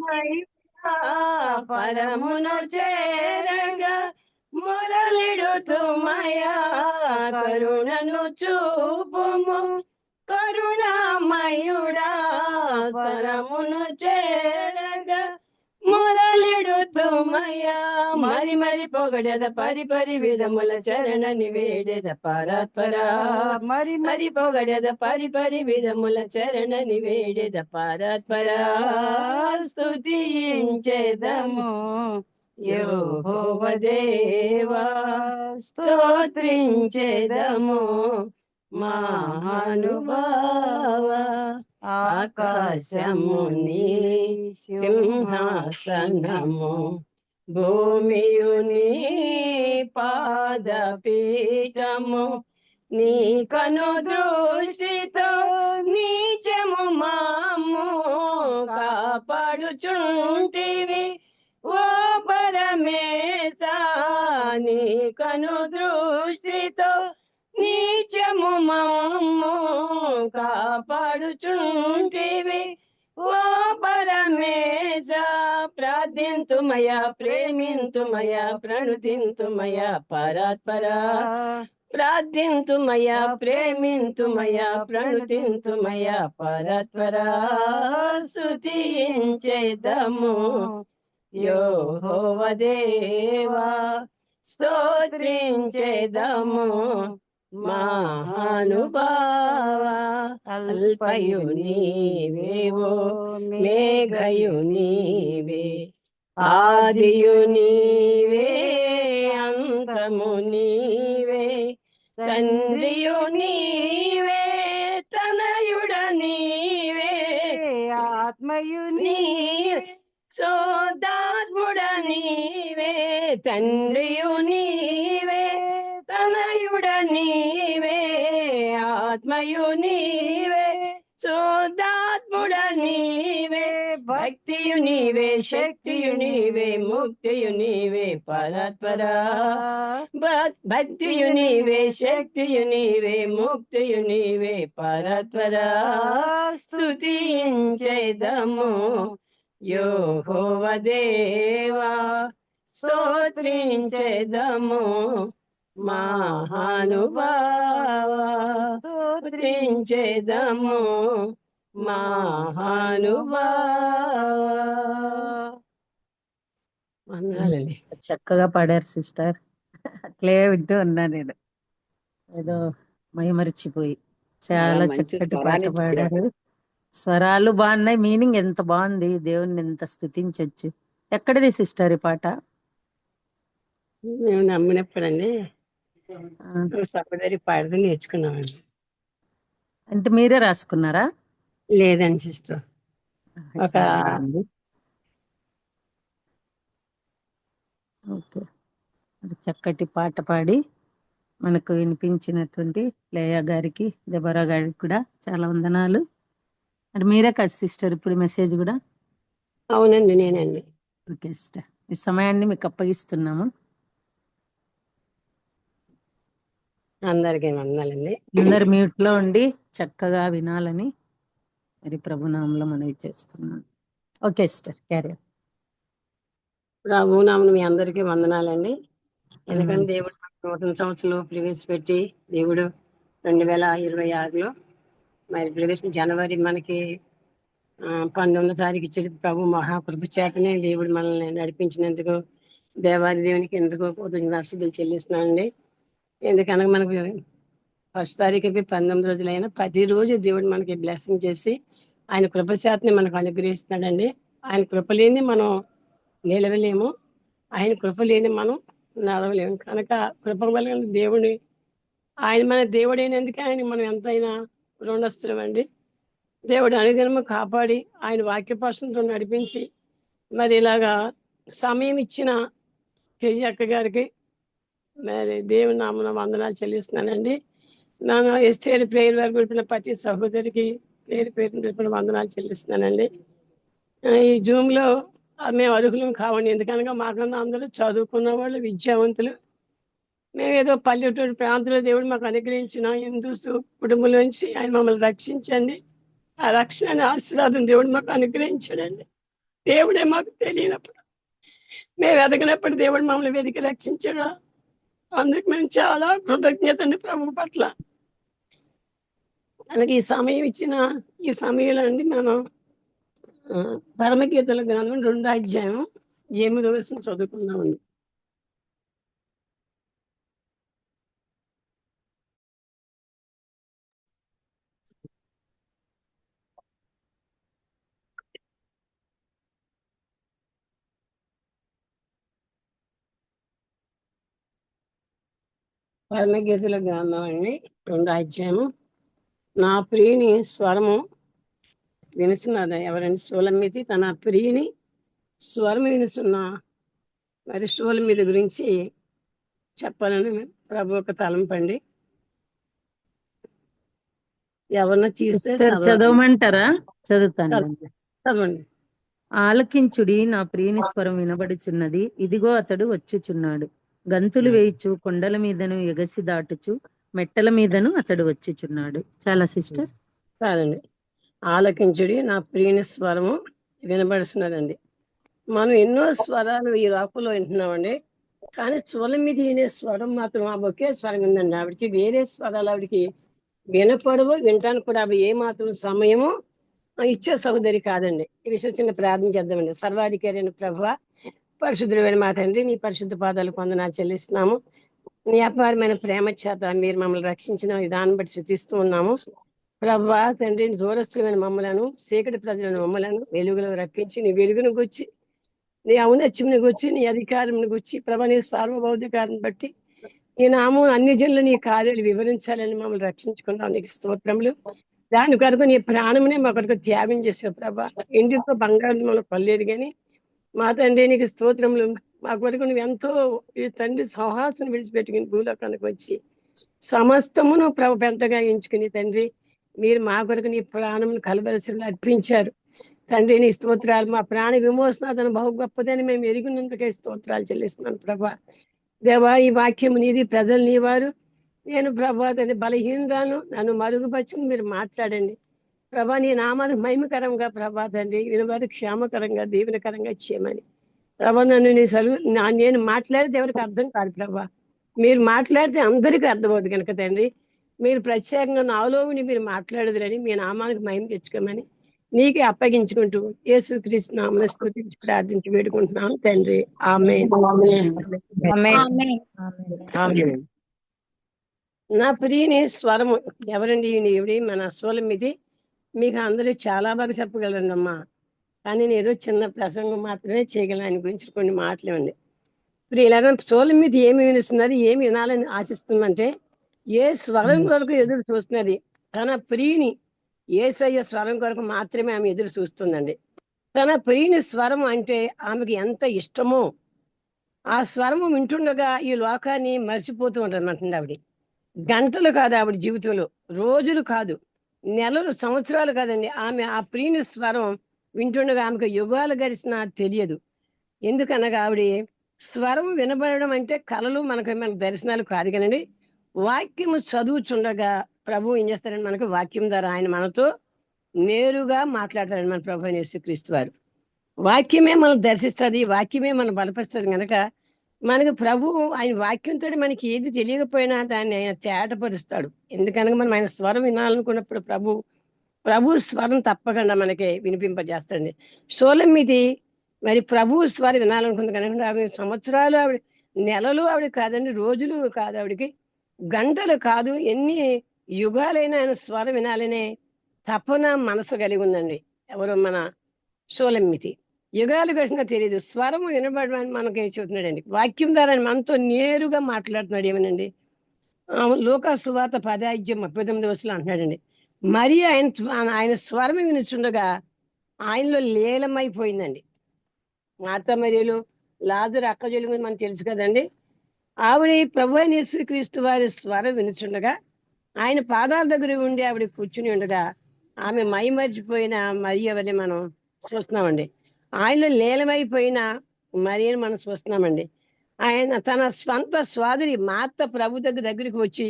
మహిమా పరమును చేరగా మురళిడుతుమయా కరుణను చూపుము కరుణామయుడా పరమును చేరగా మురళిడుతుమయా మరి మరి పొగడెద పరి పరి విధముల చరణని వేడెద పరాత్పరా మరి మరి పొగడెద పరి పరి విధముల చరణని వేడెద పరాత్పరా స్తుతించెదము యెహోవా దేవా స్తోత్రించెదము మహానుభావ ఆకాశముని సింహాసనము భూమియుని పాదపీఠము నీ కను దృష్టితో నీచము మాము కాపాడుచుంటివి ఓ పరమేశా నీ కను దృష్టితో నీచము మమ్ము కాపాడుచుంటివి ఓ పరమేశా ప్రార్థింతుమయా ప్రేమింతుమయా ప్రణుతింతుమయా పరాత్పరా ప్రార్థింతుమయా ప్రేమింతుమయా ప్రణుతింతుమయా పరాత్పరా స్తుతించెదము యెహోవా దేవా స్తోత్రించెదము మహానుభావ అల్పయు నీవేవో మేఘయు నీవే ఆదియు నీవే అంతము నీవే తండ్రియు నీవే తనయుడ నీవే ఆత్మయు నీవే సోదాత్ముడ నీవే తండ్రియు నీవే తనయుడ నీవే ఆత్మయు నీవే సోదాత్ముడ నీవే భక్తియు నీవే శక్తియు నీవే ముక్తియు నీవే పరాత్పరా భక్తియు నీవే శక్తియు నీవే ముక్తియు నీవే పరాత్పరా స్తుతించెదము యెహోవా దేవా స్తోత్రించెదము మహానుభావ స్తోత్రించెదము మహానుభావ. వందనాలండి. చక్కగా పాడారు సిస్టర్. అట్లే వింటూ ఉన్నా నేను, ఏదో మైమరిచిపోయి. చాలా చక్కటి పాట పాడారు. స్వరాలు బాగున్నాయి, మీనింగ్ ఎంత బాగుంది, దేవుణ్ణి ఎంత స్తుతించొచ్చు. ఎక్కడిది సిస్టర్ ఈ పాట? మేము నమ్మినప్పుడండి సహోదరి పాడది నేర్చుకున్నామండి. అంటే మీరే రాసుకున్నారా? లేదండి సిస్టర్, ఒక ఓకే. చక్కటి పాట పాడి మనకు వినిపించినటువంటి లేయా గారికి, దెబరా గారికి కూడా చాలా వందనాలు. మరి మీరే కదా సిస్టర్ ఇప్పుడు మెసేజ్ కూడా? అవునండి, నేనండి. ఓకే సిస్టర్, ఈ సమయాన్ని మీకు అప్పగిస్తున్నాము. అందరికీ వందనాలండి. అందరు మ్యూట్ లో ఉండి చక్కగా వినాలని మరి ప్రభునామంలో మనవి చేస్తున్నాను. Okay sister, carrier. ప్రభునామం మీ అందరికీ వందనాలండి. ఎందుకంటే దేవుడు నూతన సంవత్సరంలో ప్రవేశపెట్టి దేవుడు 2026లో మరి ప్రవేశం జనవరి మనకి 19వ తారీఖు ఇచ్చేది ప్రభు మహాకృప చేతనే దేవుడు మనల్ని నడిపించినందుకు దేవాది దేవునికి ఎందుకో కృతజ్ఞతాస్తుతులు చెల్లిస్తున్నానండి. ఎందుకనగా మనకు 1వ తారీఖుకి 19 రోజులైనా 10 రోజు దేవుడు మనకి బ్లెస్సింగ్ చేసి ఆయన కృప చేతని మనకు అనుగ్రహిస్తున్నాడండి. ఆయన కృప లేని మనం నిలవలేము, ఆయన కృప లేని మనం నడవలేము. కనుక కృప వల్ల దేవుని ఆయన మన దేవుడైనందుకే ఆయన మనం ఎంతైనా రుణస్తులమండి. దేవుడు అనుదినము కాపాడి ఆయన వాక్యపాసంతో నడిపించి మరి ఇలాగా సమయం ఇచ్చిన కేజీ అక్క గారికి మరి దేవుని నామమున వందనాలు చెల్లిస్తున్నానండి. నన్ను ఎస్టేట్ ప్రేయర్ వారు గురిపిన ప్రతి సహోదరికి పేరు పేరు వందనాలు చెల్లిస్తున్నానండి. ఈ జూమ్లో మేము అర్హులం కావండి, ఎందుకనగా మాకన్నా అందరూ చదువుకున్న వాళ్ళు, విద్యావంతులు. మేము ఏదో పల్లెటూరు ప్రాంతంలో దేవుడు మాకు అనుగ్రహించిన హిందూ కుటుంబంలోంచి ఆయన మమ్మల్ని రక్షించండి. ఆ రక్షణ ఆశీర్వాదం దేవుడు మాకు అనుగ్రహించాడండి. దేవుడే మాకు తెలియనప్పుడు, మేము ఎదగినప్పుడు దేవుడు మమ్మల్ని వెతికి రక్షించాడు. అందుకు మేము చాలా కృతజ్ఞత అండి ప్రభు పట్ల. మనకి ఈ సమయం ఇచ్చిన ఈ సమయంలో అండి మనం పరమగీతల గ్రంథం 2వ అధ్యాయం 8వ వచనం చదువుకుందామండి. పరమగీతల గ్రంథం అండి 2వ అధ్యాయము. నా ప్రియుని స్వరము వినుచున్నది ఎవరండి? షూలమ్మితి తన ప్రియుని స్వరం వినుచున్న మరి షూలమ్మితి గురించి చెప్పాలని ప్రభు ఒక తలంపండి. ఎవరన్నా తీస్తే చదవమంటారా? చదువుతాను. చదవండి. ఆలకించుడి, నా ప్రియుని స్వరం వినబడుచున్నది, ఇదిగో అతడు వచ్చుచున్నాడు. గంతులు వేయిచు, కొండల మీదను ఎగసి దాటుచు, మెట్టల మీదను అతడు వచ్చుచున్నాడు. చాలా సిస్టర్. కాదండి, ఆలకించుడి, నా ప్రియుని స్వరము వినబడుతున్నదండి. మనం ఎన్నో స్వరాలు ఈ లోకంలో వింటున్నామండి, కానీ షూలమ్మితి వినే స్వరం మాత్రం ఆ ఒకే స్వరం ఉందండి. ఆవిడకి వేరే స్వరాలు ఆవిడకి వినపడవు, వినటానికి కూడా అవి ఏ మాత్రం సమయము ఇచ్చే సహోదరి కాదండి. ఈ విషయం చిన్న ప్రార్థన చేద్దామండి. సర్వాధికారి అయిన ప్రభువా, పరిశుద్ధుడైన మా తండ్రి, నీ పరిశుద్ధ పాదాలు వందనాలు చెల్లిస్తున్నాము. నీ అపారమైన ప్రేమ చేత మీరు మమ్మల్ని రక్షించిన విధానం బట్టి శృతిస్తూ ఉన్నాము. ప్రభువా తండ్రి, దూరస్తులమైన మమ్మలను, చీకటి ప్రజలను మమ్మలను వెలుగులో రప్పించి నీ వెలుగును గుచ్చి, నీ ఔన్నత్యమును గుచ్చి, నీ అధికారమును గుచ్చి, ప్రభు నీ సార్వభౌతికాన్ని బట్టి నీ నామం అన్ని జనులు నీ కార్యాలు వివరించాలని మమ్మల్ని రక్షించుకున్నాం. నీకు స్తోత్రములు. దాని కొరకు నీ ప్రాణమునే మా కొరకు త్యాగం చేసావు ప్రభా. ఇంటితో బంగారం మనం కొల్లేదు కానీ మా తండ్రి నీకు స్తోత్రములు. మా కొరకు నువ్వు ఎంతో ఈ తండ్రి సౌహాసును విడిచిపెట్టుకుని భూలోకానికి వచ్చి సమస్తమును ప్రభు పెంటగా ఎంచుకుని తండ్రి మీరు మా కొరకు నీ ప్రాణమును కలవలసిలో అర్పించారు. తండ్రి నీ స్తోత్రాలు. మా ప్రాణ విమోచన బహు గొప్పదని మేము ఎరిగినందుకే స్తోత్రాలు చెల్లిస్తున్నాను ప్రభా. దేవా, ఈ వాక్యం నీది, ప్రజలు నీవారు. నేను ప్రభా తండ్రి బలహీనరాను, నన్ను మరుగుపరుచుకుని మీరు మాట్లాడండి ప్రభా. నీ నామానికి మహిమకరంగా ప్రభా తండ్రి వినవారు క్షేమకరంగా దీవెనకరంగా చేయమని ప్రభా. నన్ను నీ నేను మాట్లాడితే ఎవరికి అర్థం కాదు ప్రభా. మీరు మాట్లాడితే అందరికీ అర్థమవుతుంది కనుక తండ్రి మీరు ప్రత్యేకంగా నాలోని మీరు మాట్లాడదురని మీ నామానికి మహిమ తెచ్చుకోమని నీకే అప్పగించుకుంటూ యేసుక్రీస్తు నామమున స్తుతించి ప్రార్థించి వేడుకుంటున్నాను తండ్రి. ఆమేన్. నా ప్రియుని స్వరము ఎవరండి? ఈవిడి మన షూలమ్మితి. మీకు అందరూ చాలా బాగా చెప్పగలరండి అమ్మా, కానీ నేను ఏదో చిన్న ప్రసంగం మాత్రమే చేయగలను. ఆయన గురించి కొన్ని మాటలేమండి. ప్రియులారా, షూలమ్మితి ఏమి వినిస్తున్నది, ఏమి వినాలని ఆశిస్తుందంటే ఏ స్వరం కొరకు ఎదురు చూస్తున్నది? తన ప్రియుని యేసయ్య స్వరం కొరకు మాత్రమే ఆమె ఎదురు చూస్తుందండి. తన ప్రియుని స్వరం అంటే ఆమెకి ఎంత ఇష్టమో ఆ స్వరము వింటుండగా ఈ లోకాన్ని మర్చిపోతూ ఉంటారన్నమాట. ఆవిడ గంటలు కాదు, ఆవిడ జీవితంలో రోజులు కాదు, నెలలు, సంవత్సరాలు కాదండి, ఆమె ఆ ప్రియుని స్వరం వింటుండగా ఆమెకు యుగాలు గడిచినా తెలియదు. ఎందుకనగా ఆవిడ స్వరం వినబడడం అంటే కళలు మన దర్శనాలు కాదు కానండి. వాక్యము చదువుచుండగా ప్రభు ఏం చేస్తారండి? మనకు వాక్యం ద్వారా ఆయన మనతో నేరుగా మాట్లాడతారండి. మన ప్రభు అయిన యేసుక్రీస్తు వారు వాక్యమే మనం దర్శిస్తుంది, వాక్యమే మనం బలపరుస్తుంది కనుక మనకు ప్రభు ఆయన వాక్యంతో మనకి ఏది తెలియకపోయినా దాన్ని ఆయన తేటపరుస్తాడు. ఎందుకనగా మనం ఆయన స్వరం వినాలనుకున్నప్పుడు ప్రభు స్వరం తప్పకుండా మనకి వినిపింపజేస్తాడండి. షూలమ్మితి మరి ప్రభు స్వరం వినాలనుకుంది కనుక ఆవిడ సంవత్సరాలు, ఆవిడ నెలలు ఆవిడ కాదండి, రోజులు కాదు, ఆవిడకి గంటలు కాదు, ఎన్ని యుగాలైనా ఆయన స్వరం వినాలనే తపన మనసు కలిగి ఉందండి. ఎవరు? మన షూలమ్మితి. యుగాలు గడిచినా తెలియదు, స్వరము వినబడమని మనకి చెబుతున్నాడండి. వాక్యం ద్వారా మనతో నేరుగా మాట్లాడుతున్నాడు. ఏమనండి? లూకా సువార్త 10:39 అంటున్నాడండి. మరి ఆయన స్వరం వినుచుండగా ఆయనలో లీలమైపోయిందండి. మార్త మరియలు, లాజరు అక్కజెలు గురించి మనకు తెలుసు కదండి. ఆవిడ ప్రభు అయిన యేసుక్రీస్తు వారి స్వరం వినుచుండగా ఆయన పాదాల దగ్గర ఉండి ఆవిడ కూర్చుని ఉండగా ఆమె మైమరిచిపోయిన మరియని మనం చూస్తున్నామండి. ఆయనలో లీలమైపోయిన మరియని మనం చూస్తున్నామండి. ఆయన తన స్వంత సోదరి మార్త ప్రభు దగ్గరికి వచ్చి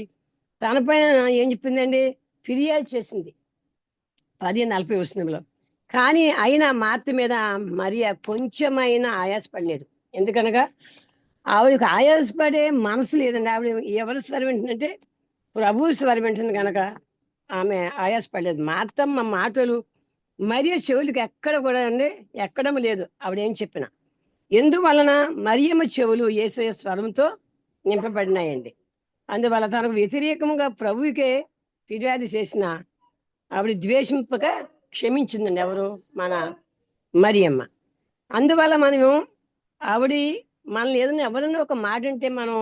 తన పైన ఏం చెప్పిందండి? ఫిర్యాదు చేసింది. 10:40 వచనంలో కానీ అయినా మార్త మీద మరియ కొంచెమైనా ఆయాసపడలేదు. ఎందుకనగా ఆవిడకి ఆయాసపడే మనసు లేదండి. ఆవిడ ఎవరి స్వరం వింటుందంటే ప్రభు స్వరం వింటుంది కనుక ఆమె ఆయాసపడలేదు. మార్తమ్మ మాటలు మరియ చెవులకి ఎక్కడ కూడా అండి ఎక్కడం లేదు ఆవిడేం చెప్పిన. ఎందువలన మరియమ్మ చెవులు యేసయ్య స్వరంతో నింపబడినాయండి. అందువల్ల తనకు వ్యతిరేకంగా ప్రభువుకే ఫిర్యాదు చేసిన ఆవిడ ద్వేషింపక క్షమించిందండి. ఎవరు? మన మరియమ్మ. అందువల్ల మనము ఆవిడ మనల్ని ఏదైనా ఎవరైనా ఒక మాట అంటే మనం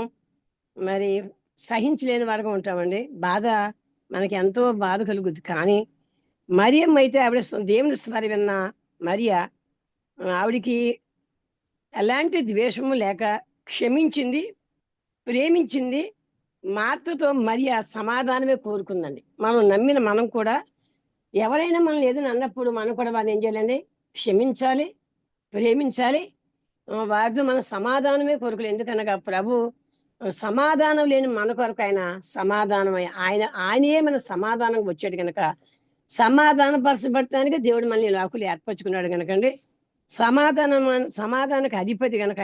మరి సహించలేని వారుగా ఉంటామండి. బాధ మనకి ఎంతో బాధ కలుగుద్ది. కానీ మరియమ్మ అయితే ఆవిడ దేవుని స్వరం విన్న మరియ ఆవిడికి ఎలాంటి ద్వేషము లేక క్షమించింది, ప్రేమించింది. మార్తతో మరియ సమాధానమే కోరుకుందండి. మనం నమ్మిన మనం కూడా ఎవరైనా మనల్ని ఏదైనా అన్నప్పుడు మనం కూడా వారిని ఏం చేయాలండి? క్షమించాలి, ప్రేమించాలి. వారితో మన సమాధానమే కోరుకోలేదు. ఎందుకనగా ప్రభు సమాధానం లేని మన కొరకు ఆయన సమాధానమై ఆయనే మన సమాధానం వచ్చాడు కనుక సమాధానపరచబడటానికి దేవుడు మళ్ళీ లోకులు ఏర్పరచుకున్నాడు కనుకండి. సమాధానానికి అధిపతి కనుక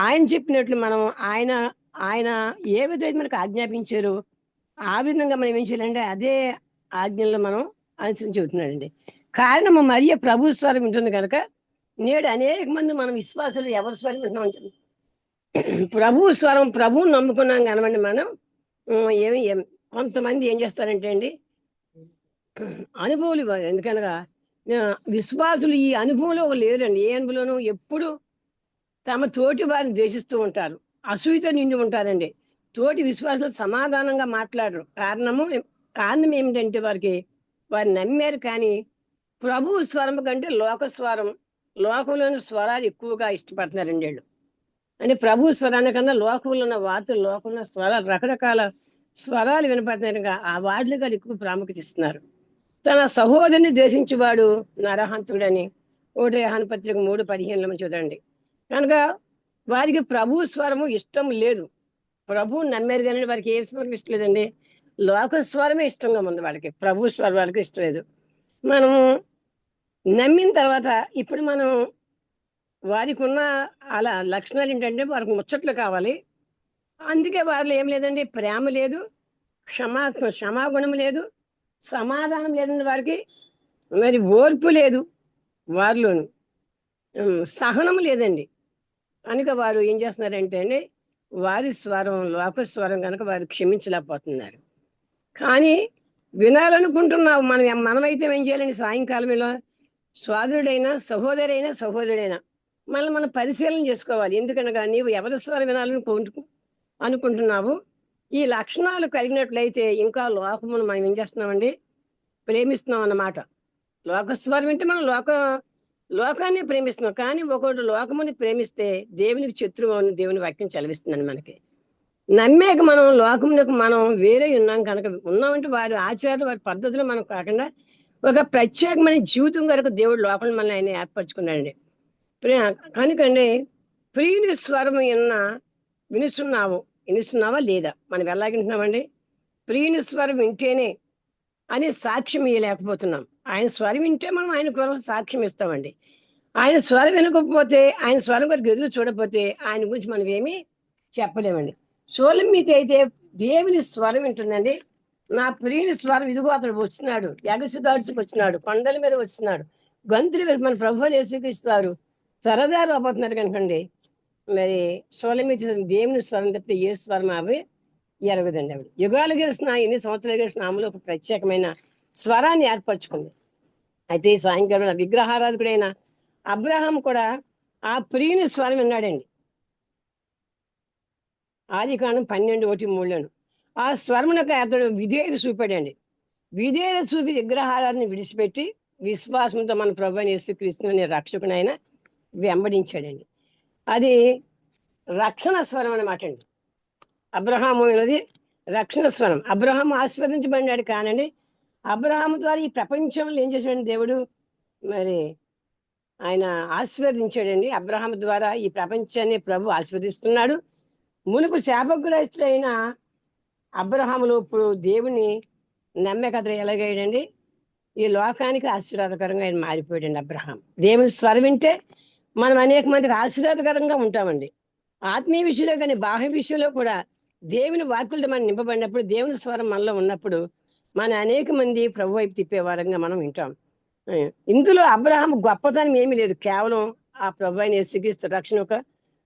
ఆయన చెప్పినట్లు మనం ఆయన ఆయన ఏ విధంగా మనకు ఆజ్ఞాపించారు ఆ విధంగా మనం ఏం చేయాలంటే అదే ఆజ్ఞల్లో మనం అనుసరించి చెబుతున్నాడండి. కారణము మరియ ప్రభు స్వరం ఉంటుంది కనుక నేడు అనేక మంది మనం విశ్వాసులు ఎవరి స్వరం వింటున్నాం? ప్రభు స్వరం, ప్రభువుని నమ్ముకున్నాం కనవండి మనం. ఏమి కొంతమంది ఏం చేస్తారంటే అండి అనుభవాలు ఎందుకనగా విశ్వాసులు ఈ అనుభవంలో లేరండి. ఏ అనుభవంలోనూ ఎప్పుడు తమ తోటి వారిని ద్వేషిస్తూ ఉంటారు, అసూయతో నిండి ఉంటారండి. తోటి విశ్వాసులు సమాధానంగా మాట్లాడరు. కారణం ఏమిటంటే వారు నమ్మారు కానీ ప్రభు స్వరం కంటే లోక స్వరం, లోకంలోని స్వరాలు ఎక్కువగా ఇష్టపడుతున్నారండి వీళ్ళు. అంటే ప్రభు స్వరానికన్నా లోకంలో ఉన్న వార్తలు, లోకంలో స్వరాలు, రకరకాల స్వరాలు వినపడుతున్నాయి. ఆ వాటికి ఎక్కువ ప్రాముఖ్యత ఇస్తున్నారు. తన సహోదరుని ద్వేషించేవాడు నరహంతుడని 1 యోహాను పత్రిక 3:15 చూడండి. కనుక వారికి ప్రభు స్వరము ఇష్టం లేదు. ప్రభువు నమ్మారు కానీ వారికి ఏ స్వరం ఇష్టం లేదండి, లోక స్వరమే ఇష్టంగా ఉంది వాడికి. ప్రభు స్వరం వాడికి ఇష్టం లేదు. మనము నమ్మిన తర్వాత ఇప్పుడు మనం వారికి ఉన్న అలా లక్షణాలు ఏంటంటే వారికి ముచ్చట్లు కావాలి. అందుకే వారిలో ఏం లేదండి, ప్రేమ లేదు, క్షమాగుణం లేదు, సమాధానం లేదండి వారికి. మరి ఓర్పు లేదు వారిలోను, సహనం లేదండి. కనుక వారు ఏం చేస్తున్నారంటే అండి వారి స్వరం లోక స్వరం కనుక వారు క్షమించలేకపోతున్నారు. కానీ వినాలనుకుంటున్నావు మనమైతే ఏం చేయాలండి? సాయంకాలం ఇలా సోదరుడైనా సహోదరైనా మనం పరిశీలన చేసుకోవాలి. ఎందుకనగా నీవు ఎవరి స్వరం వినాలని అనుకుంటున్నావు? ఈ లక్షణాలు కలిగినట్లయితే ఇంకా లోకమును మనం ఏం చేస్తున్నామండి? ప్రేమిస్తున్నాం అన్నమాట. లోకస్వరం అంటే మనం లోకాన్ని ప్రేమిస్తున్నాం. కానీ ఒకటి లోకముని ప్రేమిస్తే దేవునికి శత్రువు అని దేవుని వాక్యం చదివిస్తుందని మనకి. నమ్మేక మనం లోకమునకు మనం వేరే ఉన్నాం కనుక ఉన్నామంటే వారి ఆచారాలు, వారి పద్ధతులు మనం కాకుండా ఒక ప్రత్యేకమైన జీవితం వరకు దేవుడు లోపల మనల్ని ఆయన ఏర్పరచుకున్నాడండి. కనుకండి ప్రియుని స్వరం వినిస్తున్నావా లేదా? మనం ఎలాగింటున్నామండి? ప్రియుని స్వరం వింటేనే అని సాక్ష్యం ఇవ్వలేకపోతున్నాం. ఆయన స్వరం వింటే మనం ఆయన కొరకు సాక్ష్యం ఇస్తామండి. ఆయన స్వరం వినకపోతే, ఆయన స్వరం కొరకు ఎదురు చూడకపోతే ఆయన గురించి మనం ఏమీ చెప్పలేమండి. సోలమీతి అయితే దేవుని స్వరం వింటుందండి. నా ప్రియుని స్వరం ఇదిగో అతడు వచ్చినాడు, ఎగసిదాడ్చుకు వచ్చినాడు, కొండల మీద వచ్చినాడు, గంతులు మన ప్రభు యేసుక్రీస్తు సరదా రాబోతున్నారు కనుకండి. మరి సోలమీతి దేవుని స్వరం తప్పితే ఏ స్వరం అవి ఎరగదండి. ఆవిడ యుగాలు గెలిచిన ఎన్ని సంవత్సరాలు గెలిచిన ఆమెలో ఒక ప్రత్యేకమైన స్వరాన్ని ఏర్పరచుకుంది. అయితే ఈ సాయంకాలం విగ్రహారాధకుడైన అబ్రహాం కూడా ఆ ప్రియుని స్వరం విన్నాడండి. ఆదికాండం 12:1-3 ఆ స్వరమునకు అతడు విధేయత చూపాడండి. విధేయత చూపి విగ్రహారాధన విడిచిపెట్టి విశ్వాసంతో మన ప్రభువైన యేసుక్రీస్తుని రక్షకునైన వెంబడించాడండి. అది రక్షణ స్వరం అన్నమాట అండి. అబ్రహాము అనేది రక్షణ స్వరం. అబ్రహాము ఆశీర్వదించబడినాడు కానండి, అబ్రహాము ద్వారా ఈ ప్రపంచంలో ఏం చేశాడండి దేవుడు? మరి ఆయన ఆశీర్వదించాడండి. అబ్రహాము ద్వారా ఈ ప్రపంచాన్ని ప్రభు ఆశీర్వదిస్తున్నాడు. మునుపు శాపగ్రస్తుడైన అబ్రహాములో ఇప్పుడు దేవుని నమ్మకత ఎలాగయ్యాడండి? ఈ లోకానికి ఆశీర్వాదకరంగా ఆయన మారిపోయాడండి అబ్రహాం. దేవుని స్వరం వింటే మనం అనేక మందికి ఆశీర్వాదకరంగా ఉంటామండి. ఆత్మీయ విషయంలో కానీ బాహ్య విషయంలో కూడా దేవుని వాక్కులతో మనం నింపబడినప్పుడు, దేవుని స్వరం మనలో ఉన్నప్పుడు మన అనేక మంది ప్రభు వైపు తిప్పేవారంగా మనం వింటాం. ఆ, ఇందులో అబ్రహాం గొప్పతనం ఏమీ లేదు. కేవలం ఆ ప్రభు అయిన యేసుక్రీస్తు రక్షణ ఒక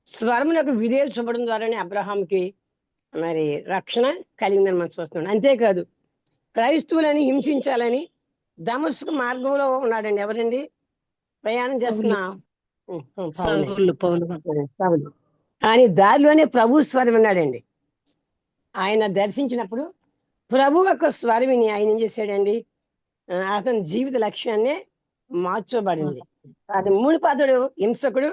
స్వరమునకు విధేయులు చూపడం ద్వారానే అబ్రహాంకి మరి రక్షణ కలిగిందని మనం చూస్తున్నాం. అంతేకాదు, క్రైస్తవులని హింసించాలని దమస్కు మార్గంలో ఉన్నాడండి. ఎవరండి? ప్రయాణం చేస్తున్న పౌలే. పౌలు. కానీ దారిలోనే ప్రభు స్వరం విన్నాడండి. ఆయన దర్శించినప్పుడు ప్రభు యొక్క స్వరం విని ఆయన ఏం చేశాడండి? అతని జీవిత లక్ష్యాన్నే మార్చబడింది. అది మూడు పాత్రుడు హింసకుడు,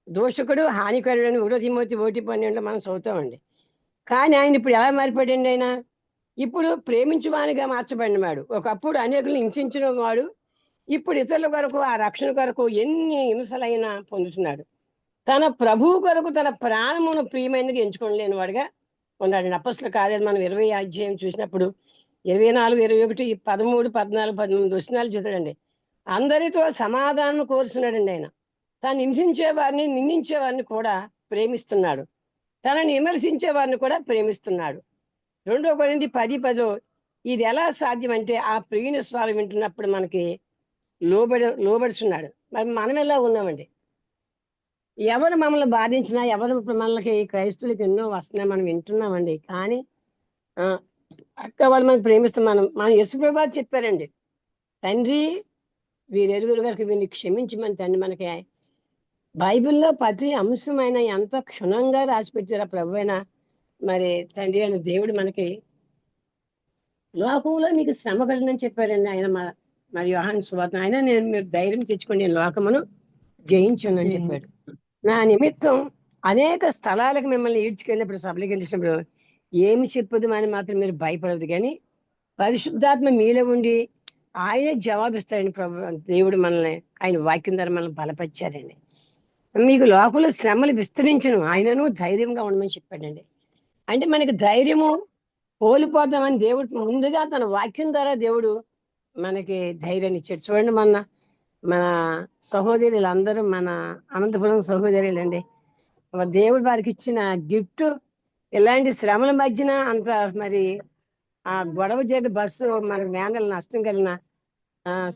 దోషకుడు, హానికరుడు అని 1 తిమోతి 1:12 మనం చదువుతామండి. కానీ ఆయన ఇప్పుడు ఎలా మారిపోయాడండి? ఆయన ఇప్పుడు ప్రేమించువానిగా మార్చబడినవాడు. ఒకప్పుడు అనేకులను హింసించిన వాడు ఇప్పుడు ఇతరుల కొరకు, ఆ రక్షణ కొరకు ఎన్ని హింసలైనా పొందుతున్నాడు. తన ప్రభువు కొరకు తన ప్రాణమును ప్రియమైనదిగా ఎంచుకోలేని వాడుగా ఉన్నాడు. అపొస్తలుల కార్యాలు మనం 20 అధ్యాయం చూసినప్పుడు 24, 21, 13, 14, 18 వచనాలు చూడండి. అందరితో సమాధానం కోరుతున్నాడండి ఆయన. తాను హింసించే వారిని, నిందించే వారిని కూడా ప్రేమిస్తున్నాడు. తనని విమర్శించే వారిని కూడా ప్రేమిస్తున్నాడు. 2 కొరింథీ 10:10 ఇది ఎలా సాధ్యం అంటే ఆ ప్రియుని స్వరం వింటున్నప్పుడు మనకి లోబడుచున్నాడు. మరి మనం ఎలా ఉన్నామండి? ఎవరు మమ్మల్ని బాధించినా, ఎవరు ఇప్పుడు మనకి క్రైస్తవులకి ఎన్నో వస్తున్నాయి, మనం వింటున్నామండి. కానీ అక్క వాళ్ళు మనం ప్రేమిస్తాం. మన యేసుప్రభు వారు చెప్పారండి, తండ్రి వీరెరుగురు గారికి వీరిని క్షమించమని తండ్రి మనకి బైబిల్లో ప్రతి అంశమైన ఎంత క్షుణ్ణంగా రాసిపెట్టారు ఆ ప్రభు అయినా మరి తండ్రి అయిన దేవుడు మనకి. లోకంలో మీకు శ్రమ కలదని చెప్పారండి ఆయన. మరి యోహాను సువార్త ఆయన మీరు ధైర్యం తెచ్చుకోండి, నేను లోకమును జయించాను అని చెప్పాడు. నా నిమిత్తం అనేక స్థలాలకు మిమ్మల్ని ఈడ్చుకెళ్ళినప్పుడు, సభలకు వెళ్ళినప్పుడు ఏమి చెప్పదు అని మాత్రం మీరు భయపడదు. కానీ పరిశుద్ధాత్మ మీలో ఉండి ఆయనే జవాబిస్తాడండి. ప్రభు దేవుడు మనల్ని ఆయన వాక్యం ద్వారా మనల్ని బలపరిచారండి. మీకు లోకంలో శ్రమలు విస్తరించను, ఆయనను ధైర్యంగా ఉండమని చెప్పాడండి. అంటే మనకి ధైర్యము కోల్పోతామని దేవుడు ముందుగా తన వాక్యం ద్వారా దేవుడు మనకి ధైర్యాన్ని ఇచ్చాడు. చూడండి, మన సహోదరులందరూ మన అనంతపురం సహోదరులండి. దేవుడు వారికి ఇచ్చిన గిఫ్ట్ ఇలాంటి శ్రమల మధ్యన అంత మరి ఆ గొడవ చేతి బస్సు మనకి వ్యాన్ల నష్టం కలిగిన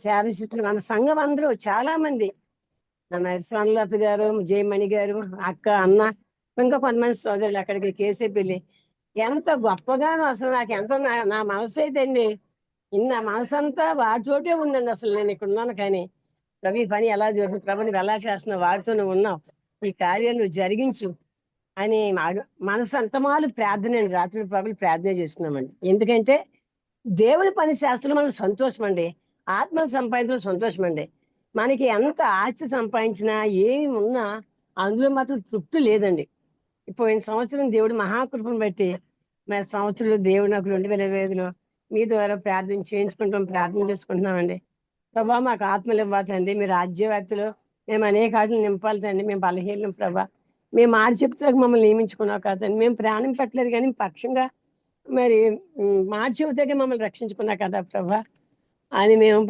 శారీరక మన సంఘం అందరూ చాలా మంది, స్వర్ణలత గారు, జయమణి గారు, అక్క, అన్న, ఇంకా కొంతమంది సోదరులు అక్కడికి కేసేపల్లి ఎంత గొప్పగానో అసలు నాకు ఎంతో నా మనసు అయితే అండి, నా మనసు అంతా వారి చోటే ఉందండి. అసలు నేను ఇక్కడ ఉన్నాను కానీ ప్రభు ఈ పని ఎలా జరుగుతుంది, ప్రభు నువ్వు ఎలా చేస్తున్నావు, వారితో నువ్వు ఉన్నావు, ఈ కార్యాలు నువ్వు జరిగించు అని మనసు అంతమాలు ప్రార్థన అండి. రాత్రి పగలు ప్రార్థన చేస్తున్నామండి. ఎందుకంటే దేవుని పని శాస్త్రంలో మనకు సంతోషం అండి, ఆత్మను సంపాదించడం సంతోషం అండి. మనకి ఎంత ఆస్తి సంపాదించినా ఏమి ఉన్నా అందులో మాత్రం తృప్తి లేదండి. పోయిన సంవత్సరం దేవుడు మహాకృపను బట్టి మరి సంవత్సరంలో దేవుడు నాకు 2025లో మీ ద్వారా ప్రార్థన చేసుకుంటున్నామండి. ప్రభా మాకు ఆత్మలు ఇవ్వాలండి, మీ రాజ్యవ్యాప్తిలో మేము అనేక ఆటలు నింపాలి తండ్రి. మేము బలహీనం ప్రభా, మేము మాట చెప్తాక మమ్మల్ని నియమించుకున్నావు కదండి. మేము ప్రాణం పెట్టలేదు కానీ పక్షంగా మరి మాట చెబుతాకే మమ్మల్ని రక్షించుకున్నా కదా ప్రభా అని మేము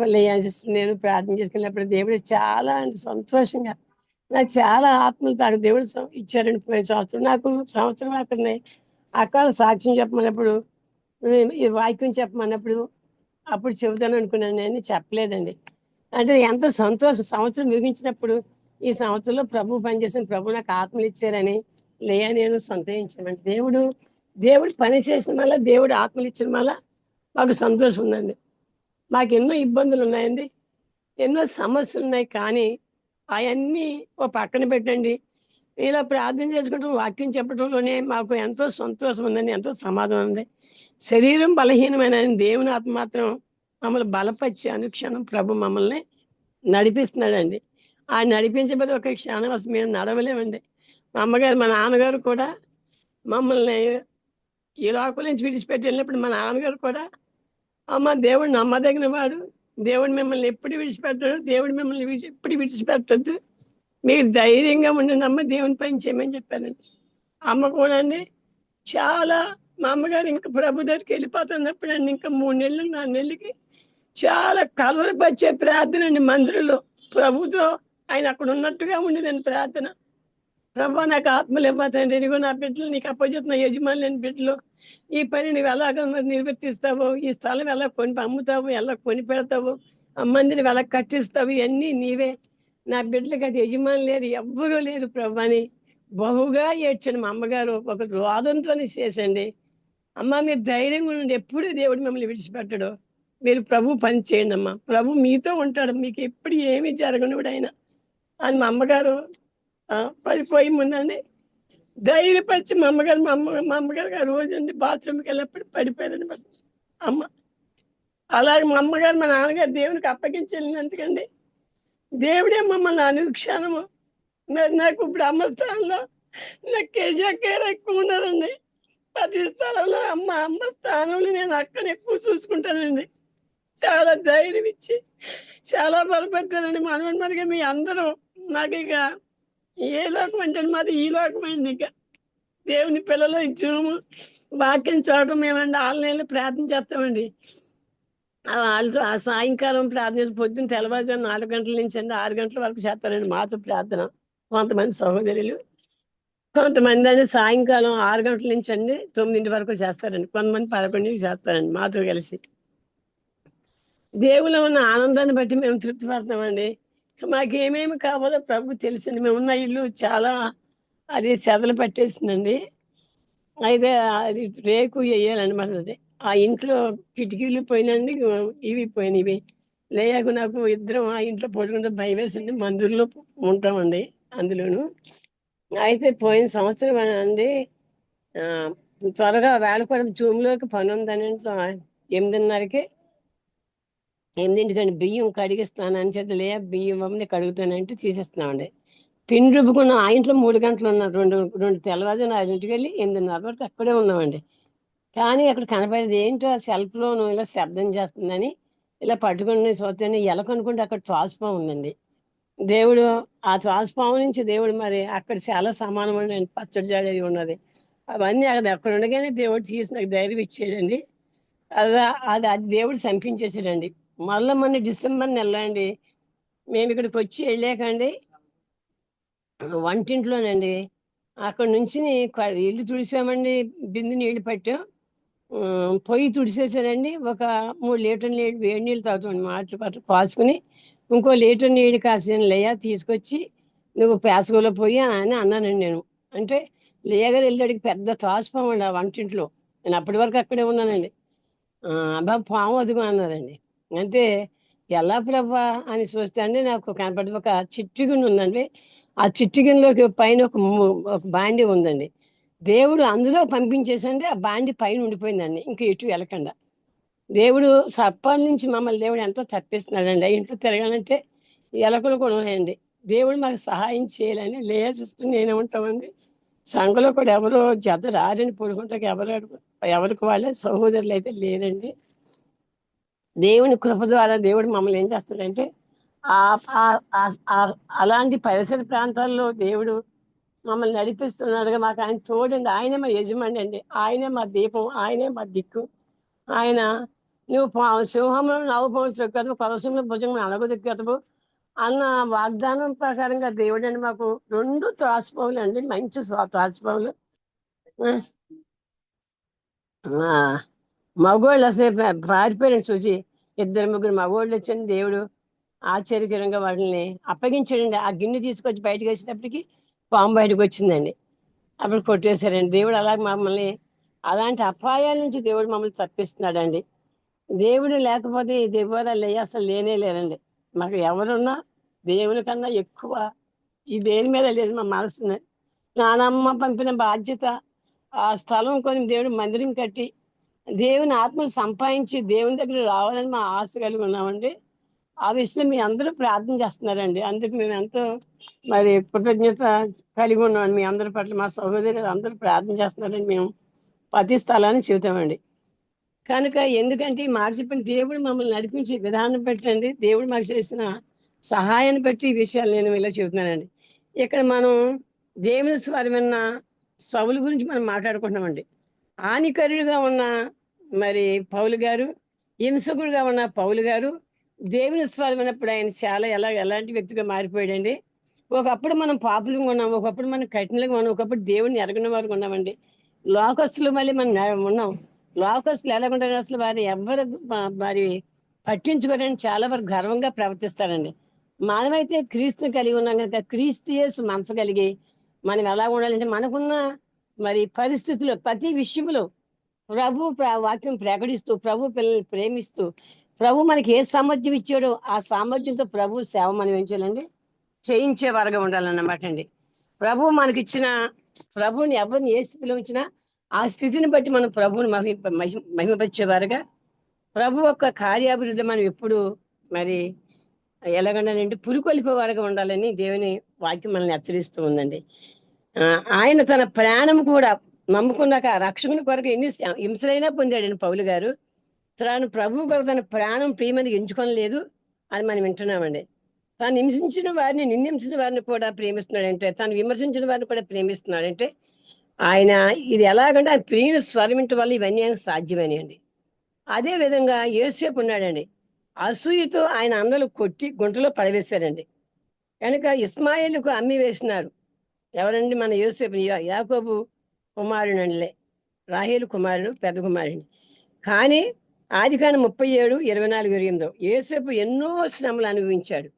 నేను ప్రార్థన చేసుకున్నప్పుడు దేవుడు చాలా సంతోషంగా నాకు చాలా ఆత్మలు తాను దేవుడు ఇచ్చారండి. పోయిన సంవత్సరం నాకు సంవత్సరం అక్కడనే అక్కడ సాక్ష్యం చెప్పమన్నప్పుడు, ఈ వాక్యం చెప్పమన్నప్పుడు అప్పుడు చెబుతాను అనుకున్నాను, నేను చెప్పలేదండి. అంటే ఎంత సంతోషం. సంవత్సరం ముగించినప్పుడు ఈ సంవత్సరంలో ప్రభు పనిచేసిన ప్రభు నాకు ఆత్మలు ఇచ్చారని నేను సంతోషించానండి. దేవుడు పని చేసిన వల్ల, దేవుడు ఆత్మలు ఇచ్చిన వల్ల మాకు సంతోషం ఉందండి. మాకు ఎన్నో ఇబ్బందులు ఉన్నాయండి, ఎన్నో సమస్యలు ఉన్నాయి. కానీ అవన్నీ ఓ పక్కన పెట్టండి, ఇలా ప్రార్థన చేసుకోవడం, వాక్యం చెప్పడంలోనే మాకు ఎంతో సంతోషం ఉందండి, ఎంతో సమాధానం ఉంది. శరీరం బలహీనమైన దేవుని ఆత్మ మాత్రం మమ్మల్ని బలపరిచి అనుక్షణం ప్రభు మమ్మల్ని నడిపిస్తున్నాడండి. ఆ నడిపించబడి ఒక క్షణం అసలు మేము నడవలేమండి. మా అమ్మగారు, మా నాన్నగారు కూడా మమ్మల్ని ఈ లోకం నుంచి విడిచిపెట్టి వెళ్ళినప్పుడు మా నాన్నగారు కూడా, అమ్మ దేవుడు నమ్మదగిన వాడు, దేవుడు మిమ్మల్ని ఎప్పుడు విడిచిపెట్టాడు, దేవుడు మిమ్మల్ని ఎప్పుడు విడిచిపెట్టద్దు, మీరు ధైర్యంగా ఉండండి అమ్మ, దేవుని పని చేయమని చెప్పానండి. అమ్మ కూడా అండి చాలా, మా అమ్మగారు ఇంకా ప్రభు దగ్గరికి వెళ్ళిపోతున్నప్పుడు అండి, ఇంకా 3 నెలలు 4 నెలలకి చాలా కలవరపరిచే ప్రార్థన అండి. మందిరంలో ప్రభుతో ఆయన అక్కడ ఉన్నట్టుగా ఉండేదండి ప్రార్థన. ప్రభా నాకు ఆత్మలు ఇవ్వతండి, ఇదిగో నా బిడ్డలు నీకు అప్పచెప్తున్న యజమాని లేని బిడ్డలు, ఈ పని నువ్వు ఎలాగ మరి నిర్వర్తిస్తావో, ఈ స్థలం ఎలా కొని అమ్ముతావు, ఎలా కొని పెడతావు, ఆ మందిరం ఎలా కట్టిస్తావు, ఇవన్నీ నీవే. నా బిడ్డలకి అది యజమాని లేరు, ఎవ్వరూ లేరు ప్రభు అని బహుగా ఏడ్చాను. మా అమ్మగారు ఒక రోదంతోనే చేసండి. అమ్మ మీరు ధైర్యంగా ఉండండి, ఎప్పుడు దేవుడు మిమ్మల్ని విడిచిపెట్టడు, మీరు ప్రభు పని చేయండి అమ్మా, ప్రభు మీతో ఉంటాడు, మీకు ఎప్పుడు ఏమీ జరగనివాడు ఆయన అని మా అమ్మగారు పడిపోయి ముందండి ధైర్యపరిచి మా అమ్మగారు ఆ రోజు అండి బాత్రూమ్కి వెళ్ళినప్పుడు పడిపోయారండి మరి అమ్మ. అలాగే మా అమ్మగారు మా నాన్నగారు దేవునికి అప్పగించి వెళ్ళినందుకండి దేవుడే మమ్మల్ని అనుక్షణము మరి నాకు ఇప్పుడు అమ్మ స్థానంలో నాకు కేజీఆర్ ఎక్కువ ఉన్నారండి. ప్రతి స్థలంలో అమ్మ స్థానంలో నేను అక్కడ ఎక్కువ చూసుకుంటానండి. చాలా ధైర్యం ఇచ్చి చాలా బలపడతానండి. మనగా మీ అందరూ నాకు ఇక ఏ లోకం అంటే మాది ఈ లోకమైంది. ఇక దేవుని పిల్లలు జూము వాక్యం చూడటం మేమండి ఆన్లైన్లో ప్రార్థన చేస్తామండి. వాళ్ళతో ఆ సాయంకాలం ప్రార్థన చేసి పొద్దున్న తెల్లవారుజాము 4 గంటల నుంచి అండి 6 గంటల వరకు చేస్తారండి మాతో ప్రార్థన. కొంతమంది సహోదరులు, కొంతమంది అండి సాయంకాలం 6 గంటల నుంచి అండి 9 వరకు చేస్తారండి. కొంతమంది 11కి చేస్తారండి మాతో కలిసి. దేవులో ఉన్న ఆనందాన్ని బట్టి మేము తృప్తి పడతామండి. మాకేమేమి కావాలో ప్రభు తెలుసండి. మేమున్న ఇల్లు చాలా అది చెదలు పట్టేసిందండి. అయితే అది రేకు వేయాలన్నమాట. అది ఆ ఇంట్లో కిటికీలు పోయినండి, ఇవి పోయినవి లేక నాకు ఇద్దరం ఆ ఇంట్లో పడుకుంటే భయం వేసింది. మందిరంలో ఉంటామండి అందులోను. అయితే పోయిన సంవత్సరం అండి ఆ, త్వరగా వేళకోవడం జూమ్లోకి పని ఉందని 8:30కి 8ంటికండి బియ్యం కడిగిస్తానని చేత లే బియ్యం మమ్మల్ని కడుగుతానంటే తీసేస్తున్నామండి. పిండి రుబ్బుకున్న ఆ ఇంట్లో 3 గంటలు ఉన్నాం. రెండు రెండు తెల్లవారుజామున 5ంటికి వెళ్ళి 8:30 వరకు అక్కడే ఉన్నామండి. కానీ అక్కడ కనపడేది ఏంటో ఆ సెల్ఫ్లోను ఇలా శబ్దం చేస్తుందని ఇలా పట్టుకుని చూస్తేనే ఎలకనుకుంటే అక్కడ త్రాసుపాము ఉందండి. దేవుడు ఆ త్రాసుపాము నుంచి దేవుడు మరి అక్కడ చాలా సమానం అండి, పచ్చడి జాడేది ఉన్నది. అవన్నీ అక్కడ ఉండగానే దేవుడు తీసి నాకు ధైర్యం ఇచ్చాడండి. అలా అది అది దేవుడు చంపించేసాడండి. మళ్ళీ మొన్న డిసెంబర్ నెలలో అండి మేము ఇక్కడికి వచ్చి వెళ్ళాకండి వంటింట్లోనండి అక్కడ నుంచి ఇల్లు తుడిసామండి. బిందె నీళ్లు పట్టాం. పొయ్యి తుడిసేసానండి. ఒక 3 లీటర్ నీళ్ళు వేడి నీళ్ళు తాగుతామండి. మాటలు పట్టు కాసుకుని ఇంకో లీటర్ నీళ్ళు కాసిన లేయా తీసుకొచ్చి నువ్వు పేసగోలో పోయి అని అన్నానండి నేను. అంటే లేయగారు వెళ్ళాడికి పెద్ద తాసుపామండి ఆ వంటింట్లో. నేను అప్పటి వరకు అక్కడే ఉన్నానండి. అబ్బా పాము అదిగో అన్నారండి. అంటే ఎలా ప్రభా అని చూస్తే అండి నాకు కనపడి ఒక చిట్టు గిన్నె ఉందండి. ఆ చిట్టు గిన్నెలోకి పైన ఒక బాండీ ఉందండి. దేవుడు అందులో పంపించేసండి ఆ బాండీ పైన ఉండిపోయిందండి. ఇంక ఎటు వెళ్ళకుండా దేవుడు సర్పాల నుంచి మమ్మల్ని దేవుడు ఎంతో తప్పిస్తున్నాడండి. ఆ ఇంట్లో తిరగాలంటే ఎలకలు కూడా ఉన్నాయండి. దేవుడు మాకు సహాయం చేయాలని చూస్తూ నేనే ఉంటామండి. సంఘంలో కూడా ఎవరో జత రారని పడుకుంటాకి ఎవరికి వాళ్ళే సహోదరులు అయితే లేరండి. దేవుని కృప ద్వారా దేవుడు మమ్మల్ని ఏం చేస్తాడంటే ఆ- ఆ- ఆ- ఆ- అలాంటి పరిసర ప్రాంతాల్లో దేవుడు మమ్మల్ని నడిపిస్తున్నాడుగా. మాకు ఆయన తోడండి. ఆయనే మా యజమాని అండి. ఆయనే మా దీపం, ఆయనే మా దిక్కు. ఆయన నువ్వు సింహంలో నవభవం త్రొక్కదు, పరశంలో భుజంలో అణగదొక్కదు అన్న వాగ్దానం ప్రకారంగా దేవుడండి మాకు 2 త్రాసుపాములు అండి, మంచి త్రాసుపాములు. ఆ, మగోళ్ళు అసలు పారిపోయారండి చూసి. 2-3 మగోళ్ళు వచ్చని దేవుడు ఆశ్చర్యకరంగా వాటిని అప్పగించాడండి. ఆ గిన్నె తీసుకొచ్చి బయటకు వేసేటప్పటికి పాము బయటకు వచ్చిందండి. అప్పుడు కొట్టేశారండి. దేవుడు అలాగే మమ్మల్ని అలాంటి అపాయాల నుంచి దేవుడు మమ్మల్ని తప్పిస్తున్నాడండి. దేవుడు లేకపోతే ఈ దెబ్బలు అసలు లేనే లేరండి. మాకు ఎవరున్నా దేవుని కన్నా ఎక్కువ ఈ దేని మీద లేదు మా మనసుని. నానమ్మ పంపిన బాధ్యత ఆ స్థలం కొని దేవుడు మందిరం కట్టి దేవుని ఆత్మను సంపాదించి దేవుని దగ్గర రావాలని మా ఆశ కలిగి ఉన్నామండి. ఆ విషయంలో మీ అందరూ ప్రార్థన చేస్తున్నారండి. అందుకు మేము ఎంతో మరి కృతజ్ఞత కలిగి ఉన్నాం మీ అందరి పట్ల. మా సహోదరులు అందరూ ప్రార్థన చేస్తున్నారని మేము ప్రతి స్థలాన్ని చెబుతామండి. కనుక ఎందుకంటే ఈ మాట చెప్పిన దేవుడు మమ్మల్ని నడిపించే విధానం పెట్టండి, దేవుడు మాకు చేసిన సహాయాన్ని బట్టి ఈ విషయాలు నేను ఇలా చెబుతున్నానండి. ఇక్కడ మనం దేవుని స్వరమైన సౌలు గురించి మనం మాట్లాడుకుంటున్నామండి. హానికరుడుగా ఉన్న మరి పౌలు గారు హింసకుడుగా ఉన్న పౌలు గారు దేవుని స్వరమైనప్పుడు ఆయన చాలా ఎలాంటి వ్యక్తిగా మారిపోయాడండి. ఒకప్పుడు మనం పాపులంగా ఉన్నాం, ఒకప్పుడు మనం కఠినంగా ఉన్నాం, ఒకప్పుడు దేవుడిని ఎరగని వారు ఉన్నామండి. లోకస్తులు మళ్ళీ మనం ఉన్నాం. లోకస్తులు ఎలాగుంటారు అసలు? వారు ఎవరు వారి పట్టించుకోరని చాలా వరకు గర్వంగా ప్రవర్తిస్తారండి. మనమైతే క్రీస్తుని కలిగి ఉన్నాం కనుక క్రీస్తు యేసు మనసు కలిగి మనం ఎలా ఉండాలంటే మనకున్న మరి పరిస్థితుల్లో ప్రతి విషయంలో వాక్యం ప్రకటిస్తూ ప్రభు పిల్లల్ని ప్రేమిస్తూ ప్రభు మనకి ఏ సామర్థ్యం ఇచ్చాడో ఆ సామర్థ్యంతో ప్రభు సేవ మనం ఏం చేయాలండి, చేయించే వారుగా ఉండాలన్నమాట అండి. ప్రభు మనకిచ్చిన ప్రభుని ఎవరిని ఏ స్థితిలో ఉంచినా ఆ స్థితిని బట్టి మనం ప్రభువుని మహిమపరిచేవారుగా ప్రభు యొక్క కార్యాభివృద్ధి మనం ఎప్పుడు మరి ఎలాగండాలంటే పురుకొల్పేవారుగా ఉండాలని దేవుని వాక్యం మనల్ని హెచ్చరిస్తూ ఉందండి. ఆయన తన ప్రాణం కూడా నమ్ముకున్నాక రక్షకుని కొరకు ఎన్ని హింసలైనా పొందాడండి పౌలు గారు. తాను ప్రభువు కొరకు తన ప్రాణం ప్రియమని ఎంచుకోలేదు అని మనం వింటున్నామండి. తాను హింసించిన వారిని నిందించిన వారిని కూడా ప్రేమిస్తున్నాడంటే, తాను విమర్శించిన వారిని కూడా ప్రేమిస్తున్నాడంటే ఆయన ఇది ఎలాగంటే ఆయన ప్రియుని స్వరమింటి వల్ల ఇవన్నీ ఆయన సాధ్యమేనండి. అదే విధంగా యోసేపు ఉన్నాడండి. అసూయతో ఆయన అన్నలు కొట్టి గుంటలో పడవేశారండి. కనుక ఇస్మాయిల్కు అమ్మి వేసినారు. ఎవరండి? మన యోసేపు, యాకోబు కుమారునండిలే, రాహేలు కుమారుడు, పెద్ద కుమారుడు. కానీ ఆదికాండం 37:24-28 యోసేపు ఎన్నో శ్రమలు అనుభవించాడు.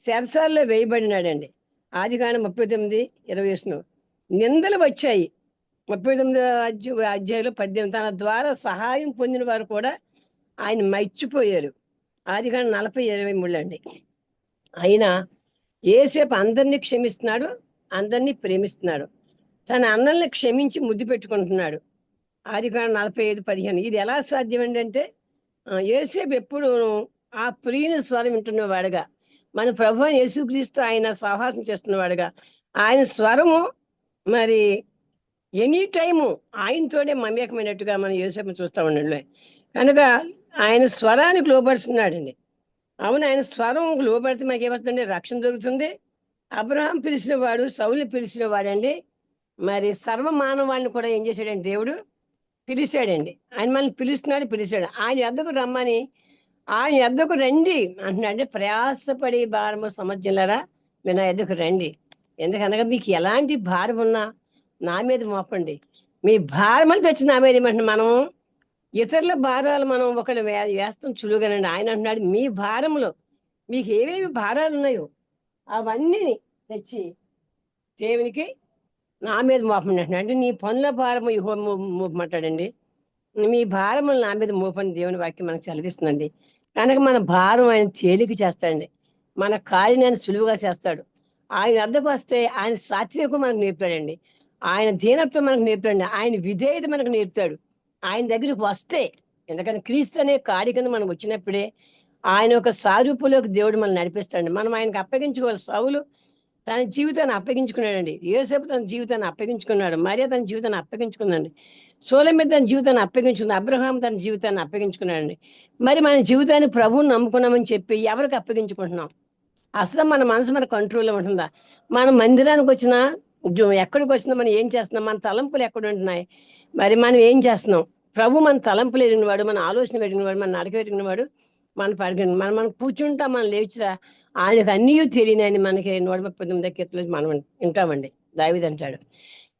చెరసాల్లో వేయబడినాడండి. ఆదికాండం 39:20 నిందలు వచ్చాయి. 39 అధ్యాయంలో 18 తన ద్వారా సహాయం పొందిన వారు కూడా ఆయన మర్చిపోయారు. ఆదికాండం 40:23 అండి. అయినా యోసేపు అందరినీ క్షమిస్తున్నాడు, అందరినీ ప్రేమిస్తున్నాడు. తన అన్నల్ని క్షమించి ముద్దు పెట్టుకుంటున్నాడు. ఆదికాండం 45:15 ఇది ఎలా సాధ్యం అంటే యోసేపు ఎప్పుడు ఆ ప్రియుని స్వరం వింటున్నవాడుగా, మన ప్రభు యేసుక్రీస్తు ఆయన సహవాసం చేస్తున్నవాడుగా, ఆయన స్వరము మరి ఎనీ టైము ఆయనతోనే మమేకమైనట్టుగా మనం యోసేపుని చూస్తూ ఉండండి. కనుక ఆయన స్వరానికి లోబడుతున్నాడండి. అవును, ఆయన స్వరం లోబడితే మనకి ఏమవుతుందండి? రక్షణ దొరుకుతుంది. అబ్రహాం పిలిచిన వాడు, సౌలు పిలిచిన వాడండి మరి సర్వ మానవాళ్ళని కూడా ఏం చేశాడండి? దేవుడు పిలిచాడండి. ఆయన మనల్ని పిలిచాడు. ఆయన ఎద్దకు రమ్మని, ఆయన ఎద్దకు రండి అంటున్నాడు. అంటే ప్రయాసపడి భారము సమర్థులారా మీరు నా ఎద్దకు రండి. ఎందుకనగా మీకు ఎలాంటి భారం ఉన్నా నా మీద మోపండి. మీ భారమని తెచ్చి నా మీద ఏమంటున్నా, మనం ఇతరుల భారాలు మనం ఒకటి వేస్తాం చులుగానండి. ఆయన అంటున్నాడు మీ భారంలో మీకు ఏవేవి భారాలు ఉన్నాయో అవన్నీ తెచ్చి దేవునికి నా మీద మోపండి అంటున్నాడు. అంటే నీ పనుల భారము మోపమంటాడండి. మీ భారములు నా మీద మోపని దేవుని వాక్యం మనకు చదివిస్తుందండి. కనుక మన భారం ఆయన తేలిక చేస్తాడండి. మన కార్యం ఆయన సులువుగా చేస్తాడు. ఆయన వద్దకు వస్తే ఆయన సాత్వికం మనకు నేర్పుతాడండి. ఆయన దీనత్వం మనకు నేర్పుతాడండి. ఆయన విధేయత మనకు నేర్పుతాడు. ఆయన దగ్గరికి వస్తే, ఎందుకంటే క్రీస్తు అనే కాడి కింద మనం వచ్చినప్పుడే ఆయన ఒక స్వరూపులోకి దేవుడు మనల్ని నడిపిస్తాడండి. మనం ఆయనకు అప్పగించుకోవాలి. సౌలు తన జీవితాన్ని అప్పగించుకున్నాడండి. యోసేపు తన జీవితాన్ని అప్పగించుకున్నాడు. మరియా తన జీవితాన్ని అప్పగించుకుందండి. సొలొమోను తన జీవితాన్ని అప్పగించుకుంది. అబ్రహాం తన జీవితాన్ని అప్పగించుకున్నాడండి. మరి మన జీవితాన్ని ప్రభువుని నమ్ముకున్నామని చెప్పి ఎవరికి అప్పగించుకుంటున్నాం? అసలు మన మనసు మన కంట్రోల్లో ఉంటుందా? మన మందిరానికి వచ్చినా, ఎక్కడికి వచ్చినా మనం ఏం చేస్తున్నాం? మన తలంపులు ఎక్కడ ఉంటున్నాయి? మరి మనం ఏం చేస్తున్నాం? ప్రభు మన తలంపులు ఎరిగినవాడు, మన ఆలోచన ఎరిగినవాడు, మన నడక ఎరిగినవాడు. మనం కూర్చుంటాం, మనం లేచిరా ఆయనకు అన్నీ తెలియని మనకి 139 కీర్తనలు మనం వింటామండి. దావీదు అంటాడు.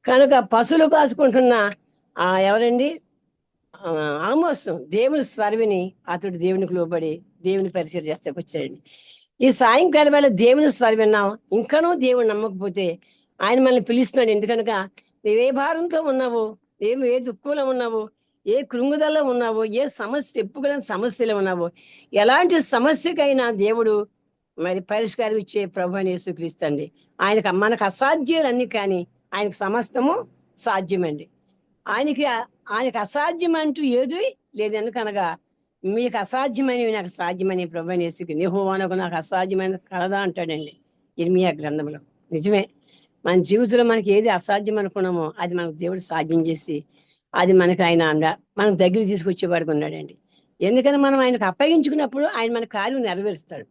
కనుక పశువులు కాసుకుంటున్న ఎవరండి? ఆమోసు దేవుని స్వరవిని అతడు దేవునికి లోబడి దేవుని పరిచయం చేస్తే వచ్చాడండి. ఈ సాయంకాలం వేళ దేవుని స్వరం విన్నాం, ఇంకనూ దేవుని నమ్మకపోతే ఆయన మనల్ని పిలుస్తున్నాడు. ఎందుకనక నీవే భారంతో ఉన్నావు, ఏ దుఃఖంలో ఉన్నావు, ఏ కృంగుదల్లో ఉన్నావో, ఏ సమస్య ఎప్పుగలని సమస్యలో ఉన్నావో, ఎలాంటి సమస్యకైనా దేవుడు మరి పరిష్కారం ఇచ్చే ప్రభు అని యేసుక్రీస్తు అండి. మనకు అసాధ్యాలన్నీ కానీ ఆయనకు సమస్తము సాధ్యమండి. ఆయనకి అసాధ్యం అంటూ ఏది లేదు. ఎందుకనగా మీకు అసాధ్యమైనవి నాకు సాధ్యమని ప్రభు అని యేసుక్రీస్తు యెహోవానకు నాకు అసాధ్యమైన కలదా అంటాడండి ఇర్మియా గ్రంథంలో. నిజమే, మన జీవితంలో మనకి ఏది అసాధ్యం అనుకున్నామో అది మనకు దేవుడు సాధ్యం చేసి అది మనకు మనకు దగ్గర తీసుకొచ్చేవాడికి ఉన్నాడండి. ఎందుకని మనం ఆయనకు అప్పగించుకున్నప్పుడు ఆయన మన కార్యం నెరవేరుస్తాడు.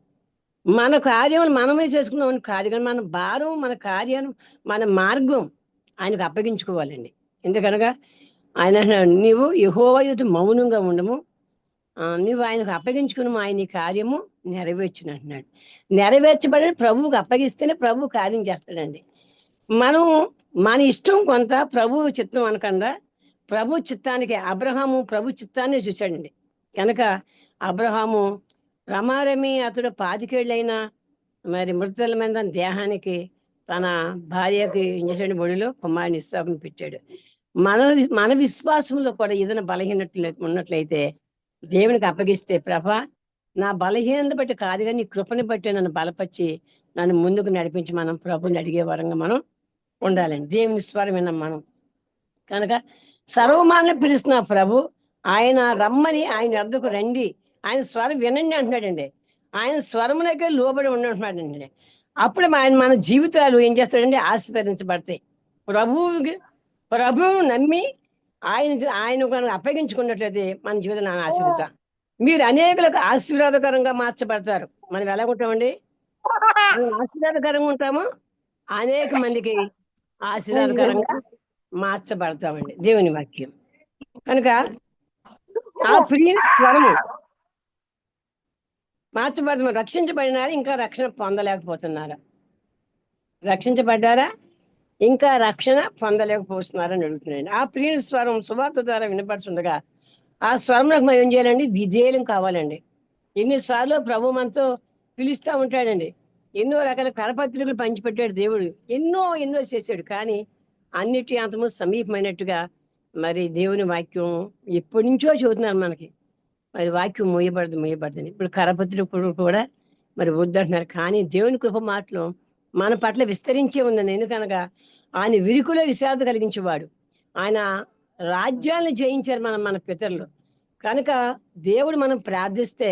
మన కార్యములు మనమే చేసుకున్నామని కాదు, కానీ మన భారం, మన కార్యాలు, మన మార్గం ఆయనకు అప్పగించుకోవాలండి. ఎందుకనగా ఆయన నీవు యెహోవా ఎదుట మౌనంగా ఉండము, నువ్వు ఆయనకు అప్పగించుకుని ఆయన ఈ కార్యము నెరవేర్చును అంటున్నాడు. నెరవేర్చబడిన ప్రభువుకు అప్పగిస్తేనే ప్రభువు కార్యం చేస్తాడండి. మనం మన ఇష్టం కొంత, ప్రభువు చిత్తం అనకుండా ప్రభు చిత్తానికి అబ్రహాము ప్రభు చిత్తాన్ని చూశాడండి. కనుక అబ్రహాము రమారమి అతడు 25 మరి మృతులమైన దేహానికి తన భార్యకి ఏం చేశాడు, ఒడిలో కుమారుని ఇస్సాకుని పెట్టాడు. మన మన విశ్వాసంలో కూడా ఏదైనా బలహీనట్లు ఉన్నట్లయితే దేవునికి అప్పగిస్తే, ప్రభా నా బలహీనత బట్టి కాదు కానీ నీ కృపని బట్టి నన్ను బలపరిచి నన్ను ముందుకు నడిపించి మనం ప్రభుని అడిగే వరంగా మనం ఉండాలండి. దేవుని స్వరం విన్నాం మనం. కనుక సర్వమాన పిలుస్తున్న ప్రభు ఆయన రమ్మని ఆయన వద్దకు రండి, ఆయన స్వరం వినండి అంటున్నాడండి. ఆయన స్వరమునకే లోబడి ఉండంటున్నాడండి. అప్పుడు ఆయన మన జీవితాలు ఏం చేస్తాడండి, ఆశీర్వదించబడతాయి. ప్రభువును నమ్మి ఆయన కనుక అప్పగించుకున్నట్లయితే మన జీవితం ఆశీర్వదిస్తాం. మీరు అనేకులకు ఆశీర్వాదకరంగా మార్చబడతారు. మనం ఎలా ఉంటామండి, మనం ఆశీర్వాదకరంగా ఉంటాము, అనేక మందికి ఆశీర్వాదకరంగా మార్చబడతామండి. దేవుని వాక్యం. కనుక ఆ ప్రియ స్వరము మార్చబడతాము. రక్షించబడినారా, ఇంకా రక్షణ పొందలేకపోతున్నారా? రక్షించబడ్డారా, ఇంకా రక్షణ పొందలేకపోతున్నారని అడుగుతున్నాయండి. ఆ ప్రియుని స్వరం సువార్త ద్వారా వినపడుతుండగా ఆ స్వరంలో మనం ఏం చేయాలండి, విధేయం కావాలండి. ఎన్నిసార్లు ప్రభు మనతో పిలుస్తూ ఉంటాడండి. ఎన్నో రకాల కరపత్రికలు పంచిపెట్టాడు దేవుడు, ఎన్నో చేశాడు. కానీ అన్నిటి అంతము సమీపమైనట్టుగా మరి దేవుని వాక్యం ఎప్పటి నుంచో చదువుతున్నారు మనకి. మరి వాక్యం మూయబడుతుంది. ఇప్పుడు కరపత్రికలు కూడా మరి వద్దంటున్నారు. కానీ దేవుని కృప మాటలు మన పట్ల విస్తరించే ఉందండి. ఎందుకనగా ఆయన విరుకులో విషాద కలిగించేవాడు. ఆయన రాజ్యాలను జయించారు మన పితరులు. కనుక దేవుడు మనం ప్రార్థిస్తే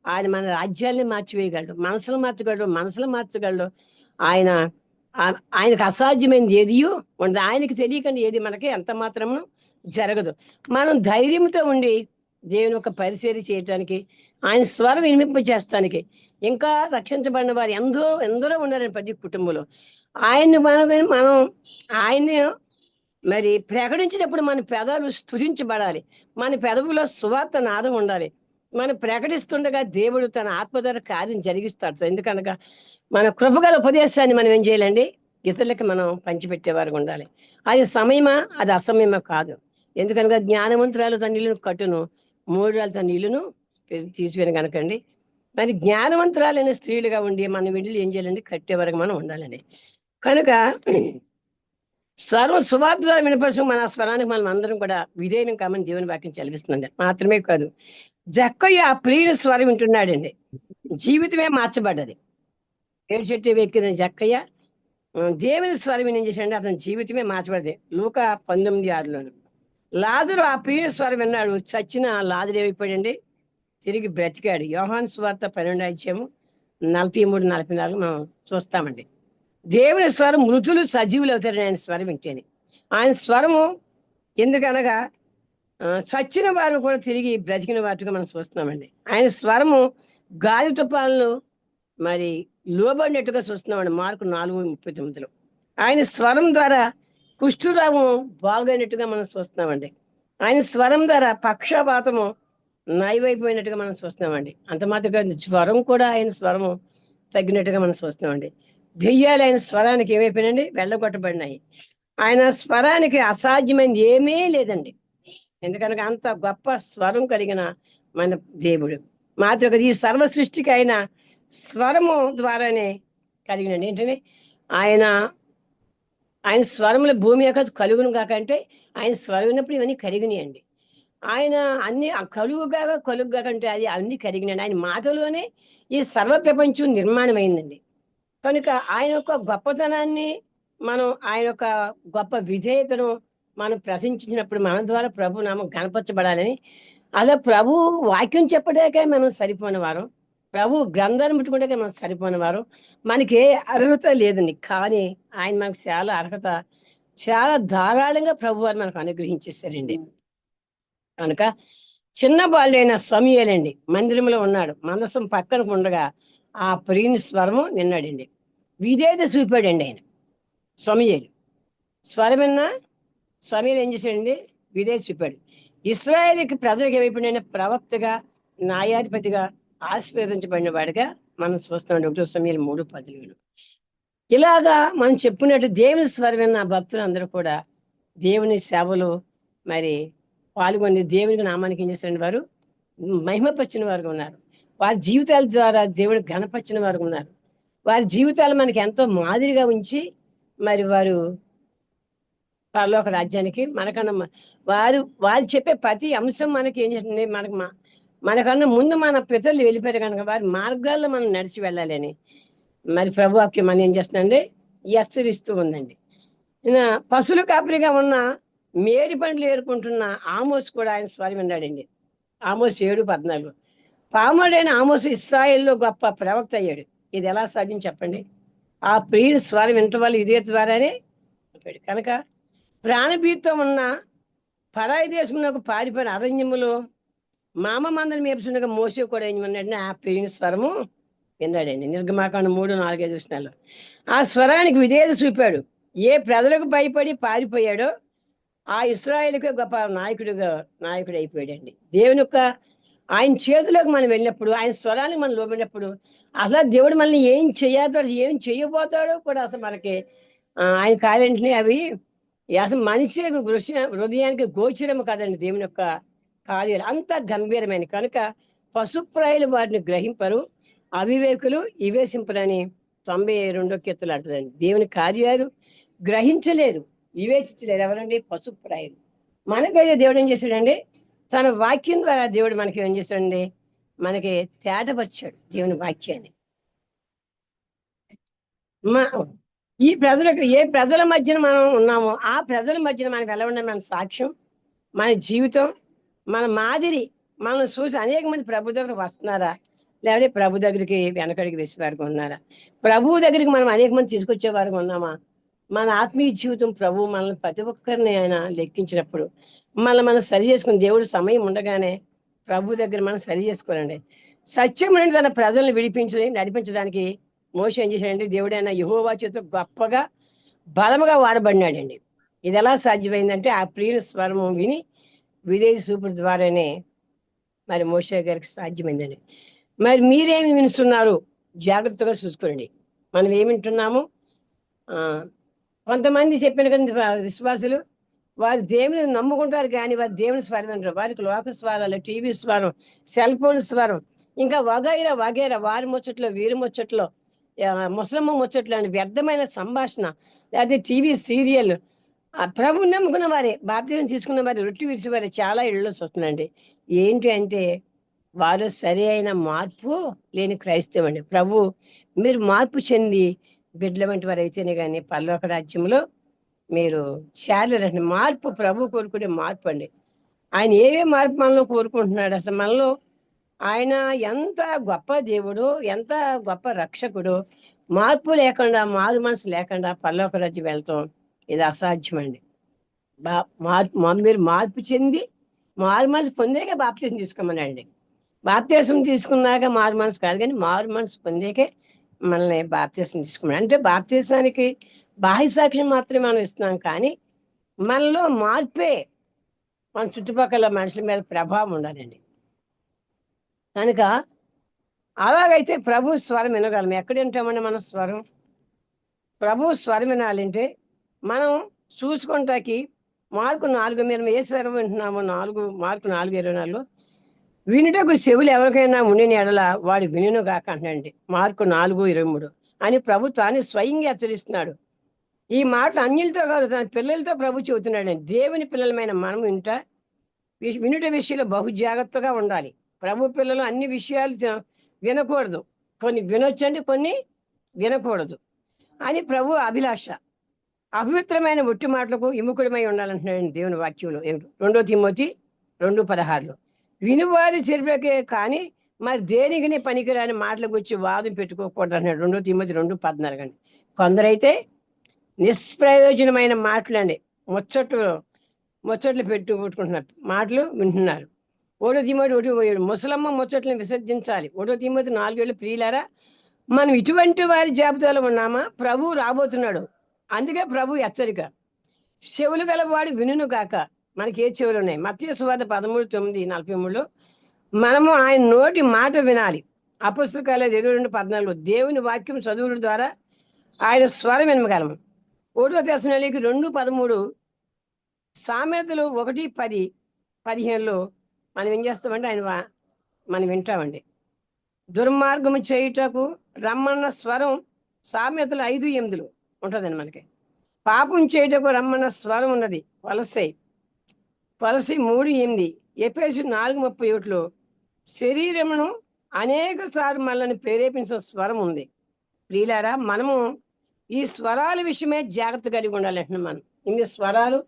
ఆయన మన రాజ్యాల్ని మార్చివేయగలడు, మనసులు మార్చగలడు. ఆయనకు అసాధ్యమైనది ఏదియో ఉండదు. ఆయనకి తెలియకండి ఏది మనకి ఎంత మాత్రము జరగదు. మనం ధైర్యంతో ఉండి దేవుని యొక్క పరిచర్య చేయటానికి, ఆయన స్వరం వినిపింప చేస్తానికి, ఇంకా రక్షించబడిన వారు ఎందరో ఉన్నారండి ప్రతి కుటుంబంలో. మనం ఆయన్ని మరి ప్రకటించినప్పుడు మన పెదాలు స్తుతించబడాలి. మన పెదవులో సువార్త నాదం ఉండాలి. మనం ప్రకటిస్తుండగా దేవుడు తన ఆత్మ ద్వారా కార్యం జరిగిస్తాడు. ఎందుకనగా మన కృపగల ఉపదేశాన్ని మనం ఏం చేయాలండి, ఇతరులకి మనం పంచిపెట్టేవారు ఉండాలి. అది సమయమా, అది అసమయమా కాదు. ఎందుకనగా జ్ఞానవంతురాలు తన ఇల్లును కట్టును, మూఢురాలు తన ఇల్లును తీసివేను కనుకండి. మరి జ్ఞానవంతురాలైన స్త్రీలుగా ఉండి మన వీళ్ళు ఏం చేయాలండి, కట్టే వరకు మనం ఉండాలండి. కనుక స్వరం సువార్త ద్వారా వినపరచు మన స్వరానికి మనం అందరం కూడా విధేయం కామని దేవుని వాక్యం చదివిస్తుందండి. మాత్రమే కాదు, జక్కయ్య ఆ ప్రియుని స్వరం వింటున్నాడండి, జీవితమే మార్చబడ్డది. ఏడు చెట్టు ఎక్కిన జక్కయ్య దేవుని స్వరం ఏం చేశాడంటే అతని జీవితమే మార్చబడ్డది. లూకా 19:6 లాజరు ఆ ప్రియుని స్వరం విన్నాడు. చచ్చిన లాజరు ఏమైపోయాడండి, తిరిగి బ్రతికాడు. యోహాను సువార్త 12:43-44 మనం చూస్తామండి. దేవుని స్వరం మృతులు సజీవులు అవుతారని ఆయన స్వరం వింటేనే. ఆయన స్వరము ఎందుకనగా చచ్చిన వారు కూడా తిరిగి బ్రతికిన వాటిగా మనం చూస్తున్నామండి. ఆయన స్వరము గాలి తుఫాన్లు మరి లోబడినట్టుగా చూస్తున్నామండి. మార్కు 4:39 ఆయన స్వరం ద్వారా కుష్ఠరోగము బాగైనట్టుగా మనం చూస్తున్నామండి. ఆయన స్వరం ద్వారా పక్షపాతము నయమైపోయినట్టుగా మనం చూస్తున్నామండి. అంత మాత్రం స్వరం కూడా ఆయన స్వరము తగ్గినట్టుగా మనం చూస్తున్నామండి. దెయ్యాలు ఆయన స్వరానికి ఏమైపోయినండి, వెళ్ళగొట్టబడినాయి. ఆయన స్వరానికి అసాధ్యమైనది ఏమీ లేదండి. ఎందుకనగా అంత గొప్ప స్వరం కలిగిన మన దేవుడు. మాత్రం ఈ సర్వ సృష్టికి ఆయన స్వరము ద్వారానే కలిగినండి. ఏంటంటే ఆయన స్వరముల భూమి యొక్క కలుగును కాకంటే ఆయన స్వరం ఉన్నప్పుడు ఇవన్నీ కలిగినాయండి. ఆయన అన్ని కలుగుగా కంటే అది అన్ని కలిగినాయండి. ఆయన మాటలోనే ఈ సర్వ ప్రపంచం నిర్మాణం అయిందండి. కనుక ఆయన యొక్క గొప్పతనాన్ని మనం, ఆయన యొక్క గొప్ప విధేయతను మనం ప్రశంసించినప్పుడు మన ద్వారా ప్రభు నామం గణపరచబడాలని, అలా ప్రభు వాక్యం చెప్పడాకే మనం సరిపోని వారు, ప్రభు గ్రంథాన్ని ముట్టుకుంటే మనం సరిపోని వారు. మనకి ఏ అర్హత లేదండి. కానీ ఆయన మనకు చాలా అర్హత, చాలా ధారాళంగా ప్రభు వారు మనకు అనుగ్రహించేశారండి. కనుక చిన్న బాలుడైన సమూయేలండి మందిరంలో ఉన్నాడు. మందసం పక్కనకు ఉండగా ఆ ప్రియుని స్వరము నిన్నాడండి. విధేయత చూపాడండి ఆయన. సమూయేలు స్వరమన్నా సమూయేలు ఏం చేశాడండి, విధేయత చూపాడు. ఇశ్రాయేలుకి ప్రజలకు ఏమైపోయిన ప్రవక్తగా న్యాయాధిపతిగా ఆశీర్వదించబడిన వాడిగా మనం చూస్తాం. 1 సమూయేలు 3:10. ఇలాగా మనం చెప్పుకున్నట్టు దేవుని స్వరం విన్న భక్తులు అందరూ కూడా దేవుని సేవలు మరి పాల్గొని దేవునికి నామానికి ఏం చేసిన వారు మహిమపరిచిన వారు ఉన్నారు. వారి జీవితాల ద్వారా దేవుడు ఘనపరిచిన వారు ఉన్నారు. వారి జీవితాలు మనకి ఎంతో మాదిరిగా ఉంచి మరి వారు పరలోక రాజ్యానికి మనకన్నా వారు చెప్పే ప్రతి అంశం మనకి ఏం చేస్తుంది, మనకన్నా ముందు మన పితరులు వెళ్ళిపోయారు కనుక వారి మార్గాల్లో మనం నడిచి వెళ్ళాలని మరి ప్రభు వాక్యం మనం ఏం చేస్తుందండి హెచ్చరిస్తూ ఉందండి. పశువుల కాపరిగా ఉన్న మేడి పండ్లు ఏరుకుంటున్న ఆమోస్ కూడా ఆయన స్వరం విన్నాడండి. ఆమోస్ 7:14. పాముడైన ఆమోసు ఇశ్రాయేల్లో గొప్ప ప్రవక్త అయ్యాడు. ఇది ఎలా సాధ్యం చెప్పండి? ఆ ప్రియుడు స్వరం వినటం వల్ల ఇదే ద్వారానే కనుక ప్రాణభీతితో ఉన్న పరాయి దేశంలో పారిపోయిన అరణ్యములో మామ మందని మేపుచుండగా మోసే కూడా ఏం విన్నాడంటే ఆ ప్రియుని స్వరము విన్నాడండి. నిర్గమాకాండం 3-4 ఆ స్వరానికి విధేయత చూపాడు. ఏ ప్రజలకు భయపడి పారిపోయాడో ఆ ఇశ్రాయేలుకే గొప్ప నాయకుడు అయిపోయాడండి. దేవుని యొక్క ఆయన చేతిలోకి మనం వెళ్ళినప్పుడు, ఆయన స్వరానికి మనం లోబడినప్పుడు అసలు దేవుడు మనల్ని ఏం చేయబోతాడో ఏం చేయబోతాడో కూడా అసలు మనకి ఆయన కార్యాలన్నీ అవి అసలు మనిషి హృదయానికి గోచరము కాదండి. దేవుని యొక్క కార్యాలు అంత గంభీరమైన కనుక పశుప్రాయులు వాటిని గ్రహింపరు, అవివేకులు వివేచింపరని 92వ కీర్తన అంటుందండి. దేవుని కార్యాలు గ్రహించలేరు, వివేచించలేరు. ఎవరండి? పశుప్రాయులు. మనకైతే దేవుడు ఏం చేశాడండి, తన వాక్యం ద్వారా దేవుడు మనకి ఏం చేశాడండి, మనకి తేటపరిచాడు దేవుని వాక్యాన్ని. ఈ ప్రజలకు ఏ ప్రజల మధ్యన మనం ఉన్నామో ఆ ప్రజల మధ్యన మనకు ఎలా ఉండే మన సాక్ష్యం, మన జీవితం, మన మాదిరి మనం చూసి అనేక మంది ప్రభు దగ్గరకు వస్తున్నారా, లేకపోతే ప్రభు దగ్గరికి వెనకడికి వేసేవారికి ఉన్నారా? ప్రభువు దగ్గరికి మనం అనేక మంది తీసుకొచ్చే వారికి ఉన్నామా? మన ఆత్మీయ జీవితం ప్రభు మనల్ని ప్రతి ఒక్కరిని ఆయన లెక్కించినప్పుడు మనం సరి చేసుకుని దేవుడు సమయం ఉండగానే ప్రభు దగ్గర మనం సరి చేసుకోవాలండి. సత్యం నుండి తన ప్రజలను నడిపించడానికి మోషే ఏం చేశాడంటే దేవుడు ఆయన యెహోవా చేత గొప్పగా బలముగా వాడబడినాడండి. ఇది ఎలా సాధ్యమైందంటే ఆ ప్రియుల స్వరము విని విదేశీ సూపుల ద్వారానే మరి మోషే గారికి సాధ్యమైందండి. మరి మీరేమి వినుస్తున్నారు జాగ్రత్తగా చూసుకోండి. మనం ఏమి వింటున్నాము? కొంతమంది చెప్పిన కదా విశ్వాసులు వారు దేవుని నమ్ముకుంటారు కానీ వారు దేవుని స్వరం వినరు. వారికి లోక స్వరాలు, టీవీ స్వరం, సెల్ ఫోన్ స్వరం, ఇంకా వగైరా వారి ముచ్చట్లో వీరి ముచ్చట్లో ముసలమ్మ ముచ్చట్లు అని వ్యర్థమైన సంభాషణ, లేకపోతే టీవీ సీరియల్. ప్రభుని నమ్ముకున్న వారే, బాప్తిజం తీసుకున్న వారి, రొట్టి విరిచి వారి చాలా ఇళ్ళలో చూస్తుందండి. ఏంటి అంటే వారు సరి అయిన మార్పు లేని క్రైస్తవం అండి. ప్రభు మీరు మార్పు చెంది బిడ్డల వంటి వారు అయితేనే కానీ పరలోక రాజ్యంలో మీరు చేరలేరండి. మార్పు ప్రభు కోరుకునే మార్పు అండి. ఆయన ఏవే మార్పు మనలో కోరుకుంటున్నాడు? అసలు మనలో ఆయన ఎంత గొప్ప దేవుడు, ఎంత గొప్ప రక్షకుడు. మార్పు లేకుండా, మారు మనసు లేకుండా పరలోక రాజ్యం వెళ్తాం ఇది అసాధ్యం అండి. మీరు మార్పు చెంది మారు మనసు పొందేకే బాప్తీసం తీసుకోమనండి. బాప్తీసం తీసుకున్నాక మారు మనసు కాదు, కానీ మారు మనసు పొందేకే మనల్ని బాప్తీసం తీసుకోమని. అంటే బాప్తీసానికి బాహ్య సాక్ష్యం మాత్రమే మనం ఇస్తున్నాం, కానీ మనలో మార్పే మన చుట్టుపక్కల మనుషుల మీద ప్రభావం ఉండాలండి. కనుక అలాగైతే ప్రభు స్వరం వినగలం. ఎక్కడ వింటామండి మన స్వరం? ప్రభు స్వరం వినాలంటే మనం చూసుకుంటాకి మార్కు 4 మీరు ఏ స్వరం వింటున్నామో మార్కు 4:24 వినుటకు చెవులు ఎవరికైనా ఉండిన ఎడల వాడు వినును గాక అంటున్నాడండి. మార్కు 4:23 అని ప్రభు తాను స్వయంగా హెచ్చరిస్తున్నాడు. ఈ మాటలు అన్యులతో కాదు, తన పిల్లలతో ప్రభు చెబుతున్నాడండి. దేవుని పిల్లలమైన మనం వినుట విషయంలో బహు జాగ్రత్తగా ఉండాలి. ప్రభు పిల్లలు అన్ని విషయాలు వినకూడదు, కొన్ని వినొచ్చండి, కొన్ని వినకూడదు అని ప్రభు అభిలాష. అపవిత్రమైన ఒట్టి మాటలకు విముఖుడమై ఉండాలంటున్నాడండి దేవుని వాక్యంలో. 2 తిమోతి 2:16 వినువారి చెరుపులకే కానీ మరి దేనికి పనికిరాని మాటల గురించి వాదం పెట్టుకోకూడదు అంటున్నాడు 2 తిమోతి 2:14 అండి. కొందరైతే నిష్ప్రయోజనమైన మాటలండి, ముచ్చట్లు పెట్టుకుంటున్నారు, మాటలు వింటున్నారు. 1 తిమోతి 1:7 ముసలమ్మ ముచ్చట్లను విసర్జించాలి. 1 తిమోతి 4:7 ప్రియులారా మనం ఇటువంటి వారి జాబితాలో ఉన్నామా? ప్రభు రాబోతున్నాడు, అందుకే ప్రభు హెచ్చరిక. చెవులు గలవాడు వినును గాక. మనకి ఏ చెవులు ఉన్నాయి? మత్తయి సువార్త 13:9-43 మనము ఆయన నోటి మాట వినాలి. అపొస్తలుల కార్యాలు 22:14 దేవుని వాక్యం చదువుల ద్వారా ఆయన స్వరం వినగలము. 1 తెస్సలోనికీయులకు 2:13 సామెతలు 1:10-15 మనం ఏం చేస్తామంటే మనం వింటామండి. దుర్మార్గము చేయుటకు రమ్మన్న స్వరం సామెతలు 5:8 ఉంటుందండి మనకి. పాపం చేయుటకు రమ్మన్న స్వరం ఉన్నది వలసై 3:8 ఎఫెసు 4:31 శరీరమును అనేక సార్లు మనల్ని ప్రేరేపించిన స్వరం ఉంది. ప్రియులారా, మనము ఈ స్వరాల విషయమే జాగ్రత్త కలిగి ఉండాలంటున్నాం. మనం ఇన్ని స్వరాలు,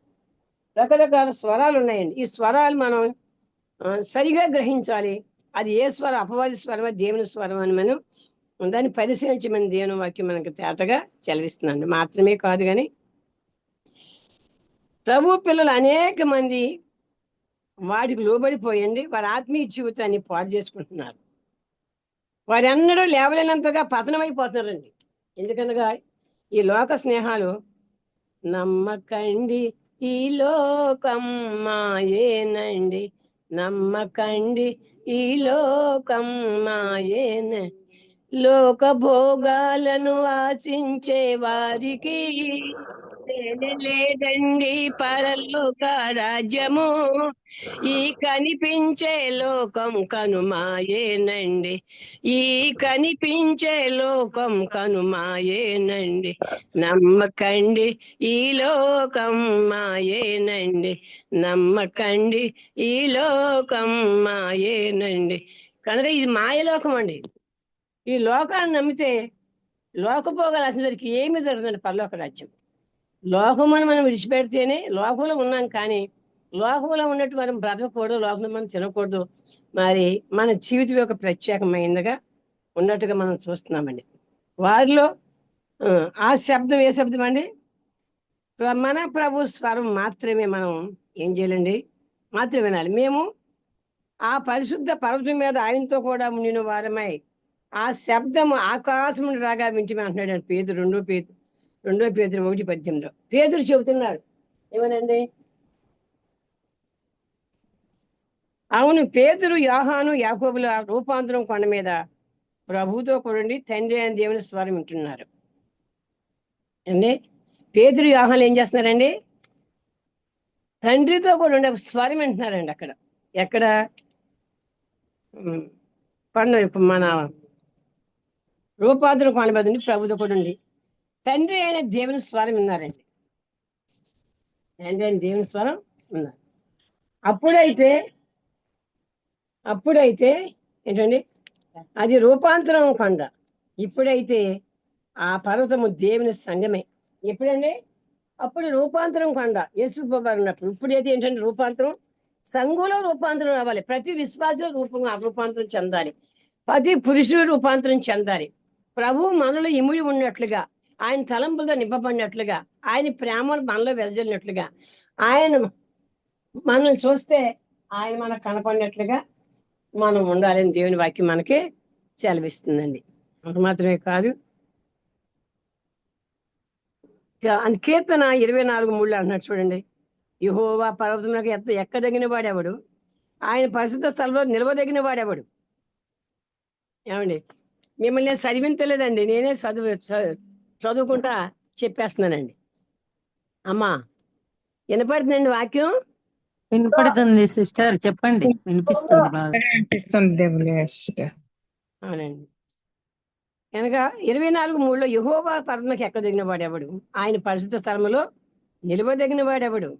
రకరకాల స్వరాలు ఉన్నాయండి. ఈ స్వరాలు మనం సరిగా గ్రహించాలి. అది ఏ స్వరం, అపవాది స్వరమా దేవుని స్వరం అని మనం దాన్ని పరిశీలించి మన దేవుని వాక్యం మనకు తేటగా చదివిస్తున్నాను. మాత్రమే కాదు కానీ ప్రభు పిల్లలు అనేక మంది వాటికి లోబడిపోయండి వారి ఆత్మీయ జీవితాన్ని పాడు చేసుకుంటున్నారు. వారి అందరూ లేవలేనంతగా పతనమైపోతున్నారండి. ఎందుకనగా ఈ లోక స్నేహాలు నమ్మకండి, ఈ లోకం మాయేనండి, నమ్మకండి ఈ లోకం మాయేన, లోక భోగాలను ఆశించే వారికి లేదండి పరలోక రాజ్యము, ఈ కనిపించే లోకం కనుమాయేనండి, ఈ కనిపించే లోకం కనుమాయేనండి, నమ్మకండి ఈ లోకం మాయేనండి, నమ్మకండి ఈ లోకం మాయేనండి. కనుక ఇది మాయలోకం అండి. ఈ లోకాన్ని నమ్మితే లోకపోగలాసినరికి ఏమి జరుగుతుంది? పరలోక రాజ్యం. లోకమును మనం విడిచిపెడితేనే లోకంలో ఉన్నాం, కానీ లోకంలో ఉన్నట్టు మనం బ్రతకకూడదు, లోకంలో మనం తినకూడదు. మరి మన జీవితం యొక్క ప్రత్యేకమైనదిగా ఉన్నట్టుగా మనం చూస్తున్నామండి. వారిలో ఆ శబ్దం ఏ శబ్దం అండి? మన ప్రభు స్వరం మాత్రమే మనం ఏం చేయాలండి? మాత్రమే వినాలి. మేము ఆ పరిశుద్ధ పర్వతం మీద ఆయనతో కూడా ఉండిన వారమై ఆ శబ్దము ఆకాశం రాగా వింటిమే అంటున్నాడు పేతురు 2 పేతురు 1:18 పేతురు చెబుతున్నాడు ఏమనండి? అవును, పేతురు, యోహాను, యాకోబుల రూపాంతరం కొండ మీద ప్రభువుతో కూడండి తండ్రి అయిన దేవుని స్వరం వింటున్నారు అండి. పేతురు, యోహాను ఏం చేస్తున్నారండి? తండ్రితో కూడా ఉండే స్వరం వింటున్నారండి. అక్కడ ఎక్కడ? మన రూపాంతరం కొండ మీద ఉండి ప్రభుతో కూడా ఉండి తండ్రి అయిన దేవుని స్వరం విన్నారండి. తండ్రి అయిన దేవుని స్వరం ఉన్నారు. అప్పుడైతే ఏంటండి? అది రూపాంతరం కొండ. ఇప్పుడైతే ఆ పర్వతము దేవుని సంగమే. ఎప్పుడండి? అప్పుడు రూపాంతరం కొండ యేసు గారు ఉన్నప్పుడు. ఇప్పుడైతే ఏంటంటే రూపాంతరం సంఘంలో రూపాంతరం రావాలి. ప్రతి విశ్వాసం రూపాంతరం చెందాలి. ప్రతి పురుషుడు రూపాంతరం చెందాలి. ప్రభు మనలో ఇముడి ఉన్నట్లుగా, ఆయన తలంపులతో నింపబడినట్లుగా, ఆయన ప్రేమను మనలో వెదజల్లినట్లుగా, ఆయన మనల్ని చూస్తే ఆయన మనకు కనపడినట్లుగా మనం ఉండాలని దేవుని వాక్యం మనకి సెలవిస్తుందండి. అంత మాత్రమే కాదు, కీర్తన 24:3 అంటున్నాడు చూడండి. యెహోవా పర్వతమునకు ఎక్కదగిన వాడెవడు? ఆయన పరిశుద్ధ స్థలంలో నిలవదగిన వాడెవడు? ఏమండి, మిమ్మల్ని నేను చదివించలేదండి, నేనే చదువుకుంటా చెప్పేస్తున్నానండి. అమ్మా, వినపడుతుందండి వాక్యం? వినపడుతుంది సిస్టర్, చెప్పండి. వినిపిస్తుంది బాగా. అవునండి. కనుక 24:3 యెహోవా పర్వతమునకు ఎక్కదగిన వాడెవడు? ఆయన పరిశుద్ధ స్థలములో నిలవదగిన వాడెవడు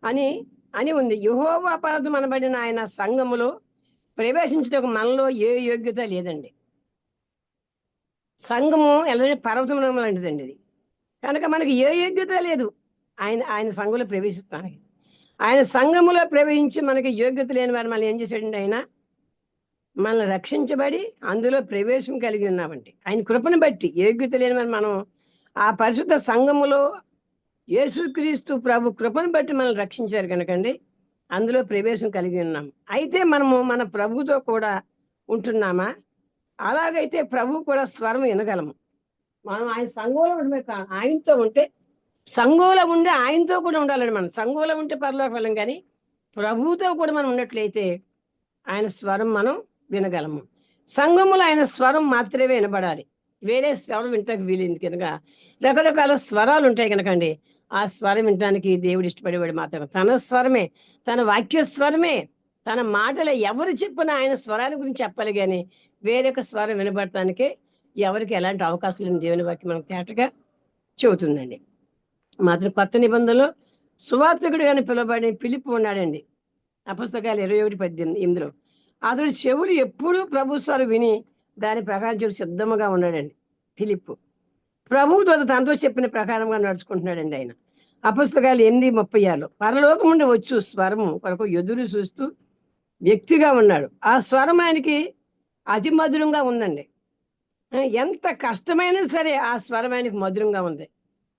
అని అని ఉంది. యెహోవా పర్వతం అనబడిన ఆయన సంఘములో ప్రవేశించుటకు మనలో ఏ యోగ్యత లేదండి. సంఘము ఎలా పర్వతం లాంటిదండి ఇది. కనుక మనకి ఏ యోగ్యత లేదు ఆయన సంఘంలో ప్రవేశిస్తానికి. ఆయన సంఘములో ప్రవేశించి మనకి యోగ్యత లేని వారు మళ్ళీ ఏం చేశాడండి? ఆయన మనల్ని రక్షించబడి అందులో ప్రవేశం కలిగి ఉన్నామండి. ఆయన కృపను బట్టి యోగ్యత లేని వారు మనం ఆ పరిశుద్ధ సంఘములో యేసుక్రీస్తు ప్రభు కృపను బట్టి మనల్ని రక్షించారు కనుకండి అందులో ప్రవేశం కలిగి ఉన్నాం. అయితే మనము మన ప్రభుతో కూడా ఉంటున్నామా? అలాగైతే ప్రభు కూడా స్వరం వినగలము. మనం ఆయన సంఘంలో ఉండమే కాదు, ఆయనతో ఉంటే సంఘంలో ఉండి ఆయనతో కూడా ఉండాలండి. మనం సంఘంలో ఉంటే పరలోకి వెళ్ళం, కానీ ప్రభువుతో కూడా మనం ఉన్నట్లయితే ఆయన స్వరం మనం వినగలము. సంఘములో ఆయన స్వరం మాత్రమే వినబడాలి. వేరే స్వరం వినటానికి వీలింది కనుక రకరకాల స్వరాలు ఉంటాయి కనుకండి. ఆ స్వరం వినటానికి దేవుడు ఇష్టపడేవాడు మాత్రం తన స్వరమే, తన వాక్య స్వరమే, తన మాటలు ఎవరు చెప్పినా ఆయన స్వరాన్ని గురించి చెప్పాలి. కానీ వేరొక స్వరం వినబడటానికి ఎవరికి ఎలాంటి అవకాశం లేని దేవుని వాక్యం మనకు తేటగా చెబుతుందండి. మాత్రం కొత్త నిబంధనలో సువార్తికుడు అని పిలువబడి ఫిలిప్పు ఉన్నాడండి. అపుస్తకాలు 21:18 అతడు చెవులు ఎప్పుడూ ప్రభు స్వరం విని దాని ప్రకారం చెడు సిద్ధముగా ఉన్నాడండి. ఫిలిప్పు ప్రభువు తనతో చెప్పిన ప్రకారంగా నడుచుకుంటున్నాడండి. ఆయన అపుస్తకాలు 8:36 పరలోకం నుండి వచ్చు స్వరము కొరకు ఎదురు చూస్తూ వ్యక్తిగా ఉన్నాడు. ఆ స్వరం ఆయనకి అతి మధురంగా ఉందండి. ఎంత కష్టమైనా సరే ఆ స్వరం ఆయనకి మధురంగా ఉంది.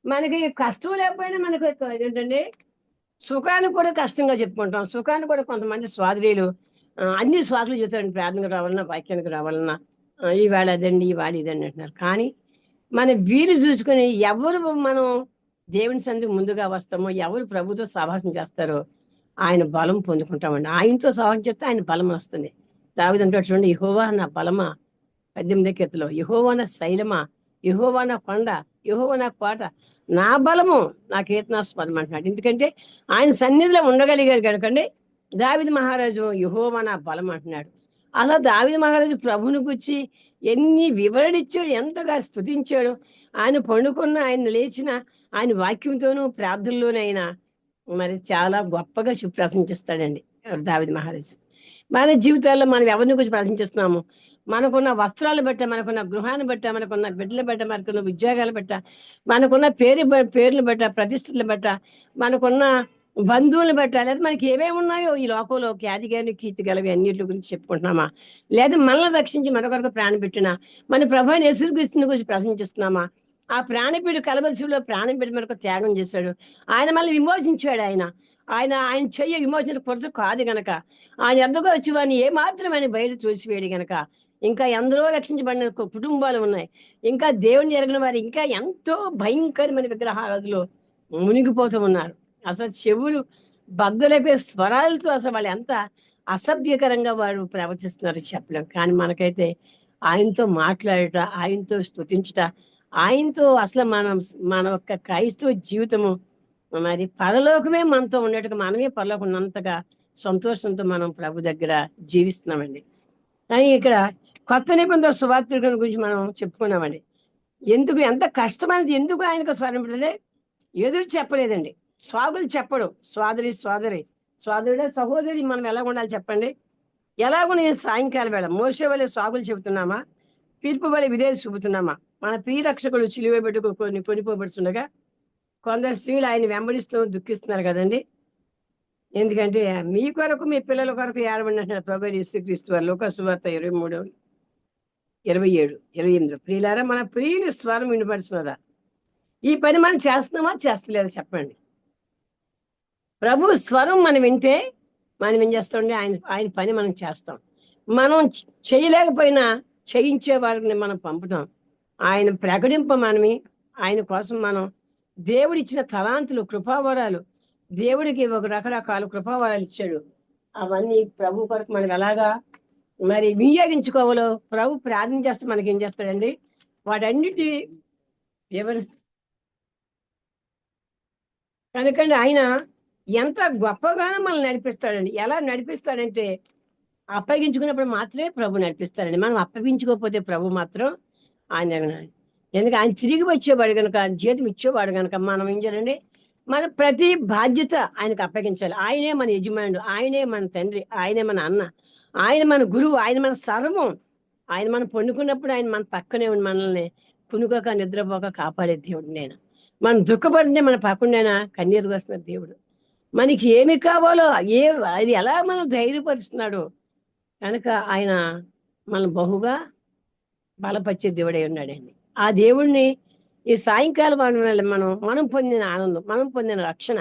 మనకి కష్టం లేకపోయినా మనకు ఏంటంటే సుఖాన్ని కూడా కష్టంగా చెప్పుకుంటాం. సుఖాన్ని కూడా కొంతమంది స్వాదులు అన్ని స్వాదులు చెప్తారండి. ప్రార్థనకు రావాలన్నా, వాక్యానికి రావాలన్నా ఈవేళ అదండి, ఈవేళ ఇదండి అంటున్నారు. కానీ మన వీలు చూసుకుని ఎవరు మనం దేవుని సందుకు ముందుగా వస్తామో, ఎవరు ప్రభుతో సహవాసం చేస్తారో ఆయన బలం పొందుకుంటామండి. ఆయనతో సహవాసం చేస్తే ఆయన బలం వస్తుంది. దావీదు అంటాడు చూడండి, యెహోవా నా బలమా, 18వ కీర్తనలో యెహోవా నా శైలమా, యెహోవా నా కొండ, యెహోవా నా కోట, నా బలము, నా కీర్తనాస్పదం అంటున్నాడు. ఎందుకంటే ఆయన సన్నిధిలో ఉండగలిగారు కనుకండి. దావీదు మహారాజు యెహోవా నా బలం అంటున్నాడు. అలా దావీదు మహారాజు ప్రభువుని గురించి ఎన్ని వివరణ ఇచ్చాడు, ఎంతగా స్తుతించాడు. ఆయన పండుకున్న, ఆయన లేచిన, ఆయన వాక్యంతోనూ ప్రార్థనలోనైనా మరి చాలా గొప్పగా ప్రశంసిస్తాడండి దావీదు మహారాజు. మన జీవితాల్లో మనం ఎవరిని గురించి ప్రశంసిస్తున్నాము? మనకున్న వస్త్రాలు బట్ట, మనకున్న గృహాన్ని బట్ట, మనకున్న బిడ్డలు బట్ట, మనకున్న ఉద్యోగాలు బట్ట, మనకున్న పేర్లు బట్ట, ప్రతిష్టలు బట్ట, మనకున్న బంధువులు బట్ట, లేదా మనకి ఏమేమి ఉన్నాయో ఈ లోకంలో ఖ్యాతి గాని కీర్తి గలవి అన్నిటి గురించి చెప్పుకుంటున్నామా? లేదా మనల్ని రక్షించి మనకొరకు ప్రాణం పెట్టినా మన ప్రభువైన యేసుక్రీస్తుని గురించి ప్రశంసిస్తున్నామా? ఆ ప్రాణపీడు కలవరిశిలో ప్రాణం పెట్టి మనకు త్యాగం చేశాడు. ఆయన మనల్ని విమోచించాడు. ఆయన చెయ్య విమోచన కొరత కాదు గనక, ఆయన ఎద్దగా వచ్చి వాడిని ఏమాత్రం ఆయన బయట తోసివేయడు గనక ఇంకా ఎందరో రక్షించబడిన కుటుంబాలు ఉన్నాయి. ఇంకా దేవుని ఎరిగిన వారు ఇంకా ఎంతో భయంకరమైన విగ్రహాలలో మునిగిపోతూ ఉన్నారు. అసలు చెవులు బద్దలైపోయే స్వరాలతో అసలు వాళ్ళు ఎంత అసభ్యకరంగా వారు ప్రవర్తిస్తున్నారు చెప్పలేం. కానీ మనకైతే ఆయనతో మాట్లాడట, ఆయనతో స్తుతించట, ఆయనతో అసలు మన యొక్క క్రైస్తవ జీవితము మరి పరలోకమే మనతో ఉండేట్టుగా, మనమే పరలోకం ఉన్నంతగా సంతోషంతో మనం ప్రభు దగ్గర జీవిస్తున్నామండి. కానీ ఇక్కడ కొత్త నిబంధన సువార్తికుల గురించి మనం చెప్పుకున్నామండి. ఎంత కష్టమైనది, ఎందుకు ఆయనకు స్వరం పెడితే ఎదురు చెప్పలేదండి. స్వాగులు చెప్పడు. సోదరుడే సహోదరి మనం ఎలా ఉండాలి చెప్పండి? ఎలాగో నేను సాయంకాలం వేళ మోసే వలె స్వాగులు చెబుతున్నామా, తీర్పు వలె విధేయత చూపుతున్నామా? మన ప్రియరక్షకుడు సిలువ పెట్టుకొని కొనిపోబడుతుండగా కొందరు స్త్రీలు ఆయన వెంబడిస్తూ దుఃఖిస్తున్నారు కదండి. ఎందుకంటే మీ కొరకు, మీ పిల్లల కొరకు ఏడవండి అంటున్నారు ప్రభువైన యేసుక్రీస్తు వారు. లూకా సువార్త 23:27-28. ప్రియులారా, మన ప్రియుని స్వరం వినపడుతున్నదా? ఈ పని మనం చేస్తున్నామా, చేస్తలేదా చెప్పండి? ప్రభు స్వరం మనం వింటే మనం ఏం చేస్తామండి? ఆయన పని మనం చేస్తాం. మనం చేయలేకపోయినా చేయించే వారిని మనం పంపుతాం. ఆయన ప్రకటింపమని, ఆయన కోసం మనం దేవుడిచ్చిన తలాంతులు, కృపావరాలు, దేవుడికి ఒక రకరకాల కృపావరాలు ఇచ్చాడు. అవన్నీ ప్రభు కొరకు మనం ఎలాగా మరి వినియోగించుకోవాలో ప్రభు ప్రార్థన చేస్తే మనకి ఏం చేస్తాడండి? వాటన్నిటి ఎవరు కనుకండి ఆయన ఎంత గొప్పగానో మనల్ని నడిపిస్తాడండి. ఎలా నడిపిస్తాడంటే అప్పగించుకున్నప్పుడు మాత్రమే ప్రభు నడిపిస్తాడండి. మనం అప్పగించుకోకపోతే ప్రభు మాత్రం ఆయన ఎందుకంటే ఆయన తిరిగి వచ్చేవాడు కనుక, జీతం ఇచ్చేవాడు కనుక మనం ఏం చేయాలండి? మన ప్రతి బాధ్యత ఆయనకు అప్పగించాలి. ఆయనే మన యజమానుడు, ఆయనే మన తండ్రి, ఆయనే మన అన్న, ఆయన మన గురువు, ఆయన మన సర్వం. ఆయన మనం పండుకున్నప్పుడు ఆయన మన పక్కనే ఉండి మనల్ని పునుకోక నిద్రపోక కాపాడే దేవుడు. మనం దుఃఖపడితే మన పక్కనైనా కన్నీరు వస్తున్న దేవుడు. మనకి ఏమి కావాలో అది ఎలా మనం ధైర్యపరుస్తున్నాడు కనుక ఆయన మనం బహుగా బలపరిచే దేవుడై ఉన్నాడండి. ఆ దేవుడిని ఈ సాయంకాలం మనం పొందిన ఆనందం, మనం పొందిన రక్షణ,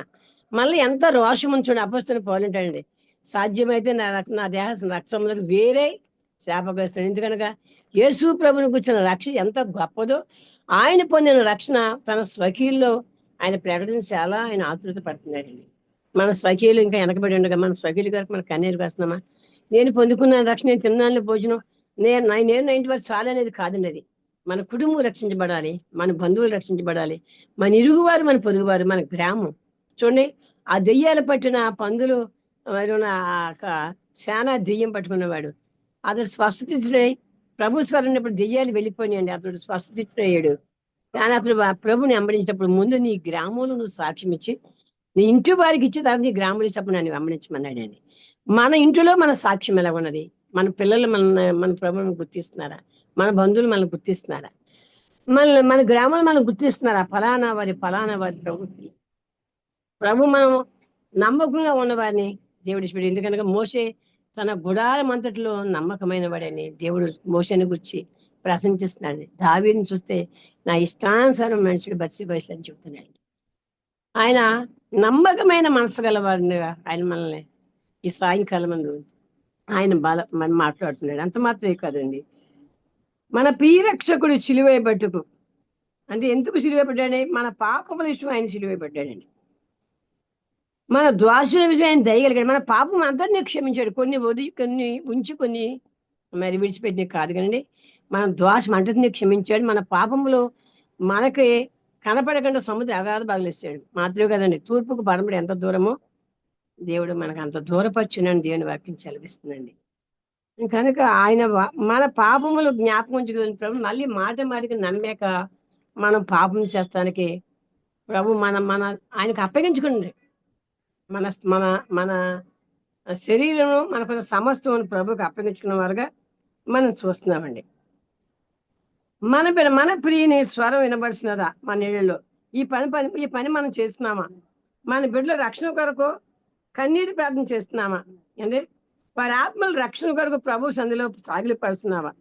మళ్ళీ ఎంత రోషం ఉంచుడు అపస్తుని పోలింటాడండి. సాధ్యమైతే నా దేహ రక్షణలకు వేరే శాపగ్రస్తాడు. ఎందుకనగా యేసు ప్రభుని కూర్చున్న రక్షణ ఎంత గొప్పదో, ఆయన పొందిన రక్షణ తన స్వకీయుల్లో ఆయన ప్రకటించాలా ఆయన ఆతృత పడుతున్నాడండి. మన స్వకీయులు ఇంకా వెనకబడి ఉండగా మన స్వకీయుల గారికి మన కన్నీరు వస్తున్నామా? నేను పొందుకున్న రక్షణ, నేను తిన్నాను భోజనం, నేను 90 వరకు చాలా అనేది కాదండి. అది మన కుటుంబం రక్షించబడాలి, మన బంధువులు రక్షించబడాలి, మన ఇరుగువారు, మన పొరుగువారు, మన గ్రామం. చూడండి, ఆ దెయ్యాలు పట్టిన పందులు మరి చాలా దెయ్యం పట్టుకున్నవాడు అతడు స్వస్థత ఇచ్చినాయి. ప్రభు స్వరం ఇప్పుడు దెయ్యాలు వెళ్ళిపోయినాయండి. అతడు స్వస్థత ఇచ్చినాడు. కానీ అతడు ప్రభుని వెంబడించినప్పుడు ముందు నీ గ్రామంలో నువ్వు సాక్ష్యం ఇచ్చి నీ ఇంటి వారికి ఇచ్చే తర్వాత నీ గ్రామంలో ఇచ్చినప్పుడు నన్ను వెంబడించమన్నాడు అండి. మన ఇంటిలో మన సాక్ష్యం ఎలా ఉన్నది? మన పిల్లలు మన ప్రభుని గుర్తిస్తున్నారా? మన బంధువులు మనల్ని గుర్తిస్తున్నారా? మన గ్రామంలో మనం గుర్తిస్తున్నారా? ఫలానా వారి ప్రభుకి ప్రభు మనం నమ్మకంగా ఉన్నవారిని దేవుడు ఇష్టపడి. ఎందుకనగా మోషే తన గుడారం అంతటిలో నమ్మకమైన వాడని దేవుడు మోషేని గురించి ప్రశంసిస్తున్నాడు. దావీదుని చూస్తే నా ఇష్టానుసారం మనుషుడు బయసు అని చెప్తున్నాడు. ఆయన నమ్మకమైన మనసు గలవాడిగా ఆయన మనల్ని ఈ సాయంకాలం ముందు ఆయన మాట్లాడుతున్నాడు. అంత మాత్రమే కాదండి, మన ప్రియరక్షకుడు సిలువైబట్టుకు అంటే ఎందుకు సిలువైపడ్డాడు? మన పాపముల విషయం ఆయన సిలువైపడ్డాడండి. మన ద్వాసుల విషయం ఆయన దయగలిగాడు. మన పాపం అందరినీ క్షమించాడు. కొన్ని వదిలి, కొన్ని ఉంచి, కొన్ని మరి విడిచిపెట్టిన కాదు కదండి. మన ద్వాసం అంతటిని క్షమించాడు. మన పాపములు మనకి కనపడకుండా సముద్ర అగాధ బాగలేస్తాడు. మాత్రమే కదండి, తూర్పుకు పడమడి ఎంత దూరమో దేవుడు మనకు అంత దూరపచ్చునని దేవుని వాక్యం చదివిస్తుందండి. కనుక ఆయన మన పాపములు జ్ఞాపకం ఉంచుకుని ప్రభు మళ్ళీ మాటికి నమ్మాక మనం పాపం చేస్తానికి ప్రభు మన ఆయనకు అప్పగించుకోండి. మన మన మన శరీరం మనకు సమస్తం ప్రభుకి అప్పగించుకున్న వారుగా మనం చూస్తున్నామండి. మన ప్రియని స్వరం వినబడుతున్నదా మన ఇళ్ళలో? ఈ పని మనం చేస్తున్నామా? మన బిడ్డల రక్షణ కొరకు కన్నీటి ప్రార్థన చేస్తున్నామా? అంటే వారి ఆత్మల రక్షణ కొరకు ప్రభు సంధిలో సాగిలి పడుతున్నావా?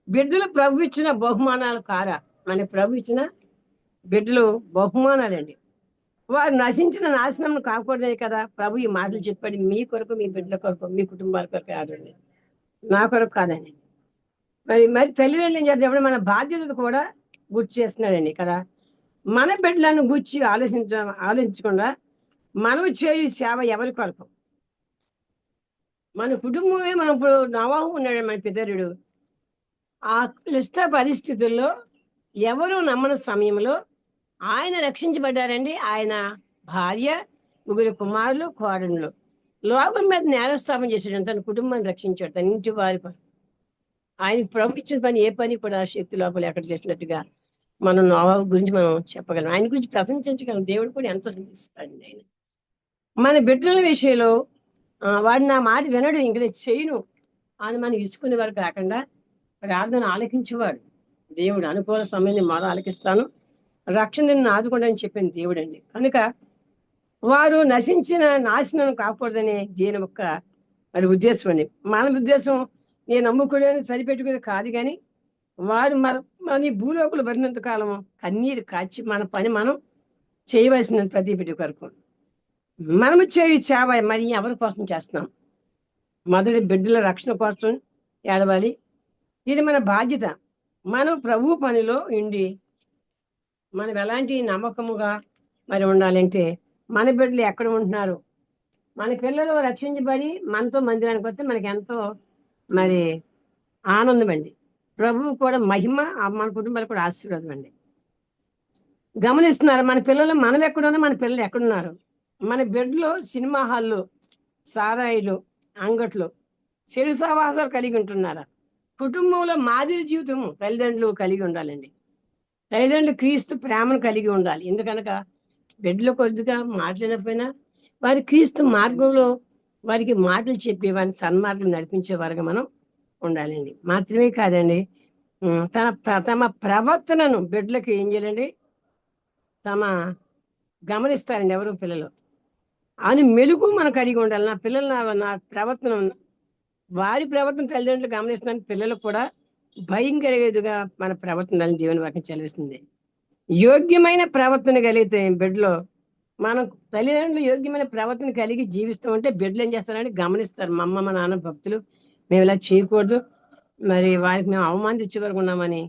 బిడ్డలు ప్రభు ఇచ్చిన బహుమానాలు కారా? మన ప్రభు ఇచ్చిన బిడ్డలు బహుమానాలండి. వారు నశించిన నాశనం కాకూడదే కదా ప్రభు ఈ మాటలు చెప్పాడు. మీ కొరకు, మీ బిడ్డల కొరకు, మీ కుటుంబాల కొరకు కాదండి, నా కొరకు కాదండి. మరి తల్లిదండ్రులు ఏం చేస్తారు? మన బాధ్యతలు కూడా గుర్తు చేస్తున్నాడండి కదా. మన బిడ్డలను గుర్చి ఆలోచించకుండా మనం చేయి సేవ ఎవరి కొరకు? మన కుటుంబమే. మనం ఇప్పుడు నవాహు ఉన్నాడు, మన పితరుడు. ఆ క్లిష్ట పరిస్థితుల్లో ఎవరు నమ్మని సమయంలో ఆయన రక్షించబడ్డారండి. ఆయన భార్య, 3 కుమారులు, కోడళ్ళు లోకం మీద నేరస్థాపన చేశాడు. తన కుటుంబాన్ని రక్షించాడు, తన ఇంటి వారి పని. ఆయన ప్రభు ఇచ్చిన పని ఏ పని కూడా శక్తి లోపల ఎక్కడ చేసినట్టుగా మనం నోవాహు గురించి మనం చెప్పగలం. ఆయన గురించి ప్రశంసించగలం. దేవుడు కూడా ఎంతో సంతోషిస్తాడండి. ఆయన మన బిడ్డల విషయంలో వాడు నా మాట వినడు, ఇంక చేయను అని మనం ఇసుకునే వరకు కాకుండా ప్రార్థన ఆలకించేవాడు దేవుడు. అనుకూల సమయాన్ని మొదలు ఆలకిస్తాను, రక్షణ నిన్ను ఆదుకోండి చెప్పిన దేవుడు అండి. కనుక వారు నాశనం కాకూడదనే దీని యొక్క మరి ఉద్దేశం అండి. మన ఉద్దేశం నేను నమ్ముకోవడానికి సరిపెట్టుకునే కాదు, కానీ వారు మన భూలోకులు పడినంత కాలము కన్నీరు కాచి మన పని మనం చేయవలసిన ప్రతి బిడ్డ కొరకు మనము చేయి సేవ మరి ఎవరి కోసం చేస్తున్నాం? మొదటి బిడ్డల రక్షణ కోసం ఏడవాలి. ఇది మన బాధ్యత. మనం ప్రభు పనిలో ఉండి మనం ఎలాంటి నమ్మకముగా మరి ఉండాలంటే, మన బిడ్డలు ఎక్కడ ఉంటున్నారు? మన పిల్లలు రక్షించబడి మనతో మందిరానికి వస్తే మనకి ఎంతో మరి ఆనందం అండి. ప్రభువు కూడా మహిమ, మన కుటుంబాలు కూడా ఆశీర్వాదం అండి. గమనిస్తున్నారు మన పిల్లలు? మనం ఎక్కడున్నా మన పిల్లలు ఎక్కడున్నారు? మన బిడ్డలు సినిమా హాళ్ళు, సారాయిలు, అంగట్లు, చెడు సహవాసాలు కలిగి ఉంటున్నారా? కుటుంబంలో మాదిరి జీవితం తల్లిదండ్రులు కలిగి ఉండాలండి. తల్లిదండ్రులు క్రీస్తు ప్రేమను కలిగి ఉండాలి. ఎందుకనక బిడ్డలు కొద్దిగా మాట్లాడినపోయినా వారి క్రీస్తు మార్గంలో వారికి మాటలు చెప్పి వారిని సన్మార్గం నడిపించే వారుగా మనం ఉండాలండి. మాత్రమే కాదండి, తమ ప్రవర్తనను బిడ్డలకి ఏం చేయాలండి? గమనిస్తారండి ఎవరు పిల్లలు అని మెలుగు మనకు అడిగి ఉండాలి. నా పిల్లలు నా ప్రవర్తన, వారి ప్రవర్తన తల్లిదండ్రులు గమనిస్తున్నాను. పిల్లలు కూడా భయం కలిగేదిగా మన ప్రవర్తనని దేవుని వాక్యం చదివిస్తుంది. యోగ్యమైన ప్రవర్తన కలిగితే బిడ్డలో, మనం తల్లిదండ్రులు యోగ్యమైన ప్రవర్తన కలిగి జీవిస్తూ ఉంటే బిడ్డలు ఏం చేస్తారంటే గమనిస్తారు. మా అమ్మ, మా నాన్న భక్తులు, మేము ఇలా చేయకూడదు, మరి వారికి మేము అవమానించే వరకు ఉన్నామని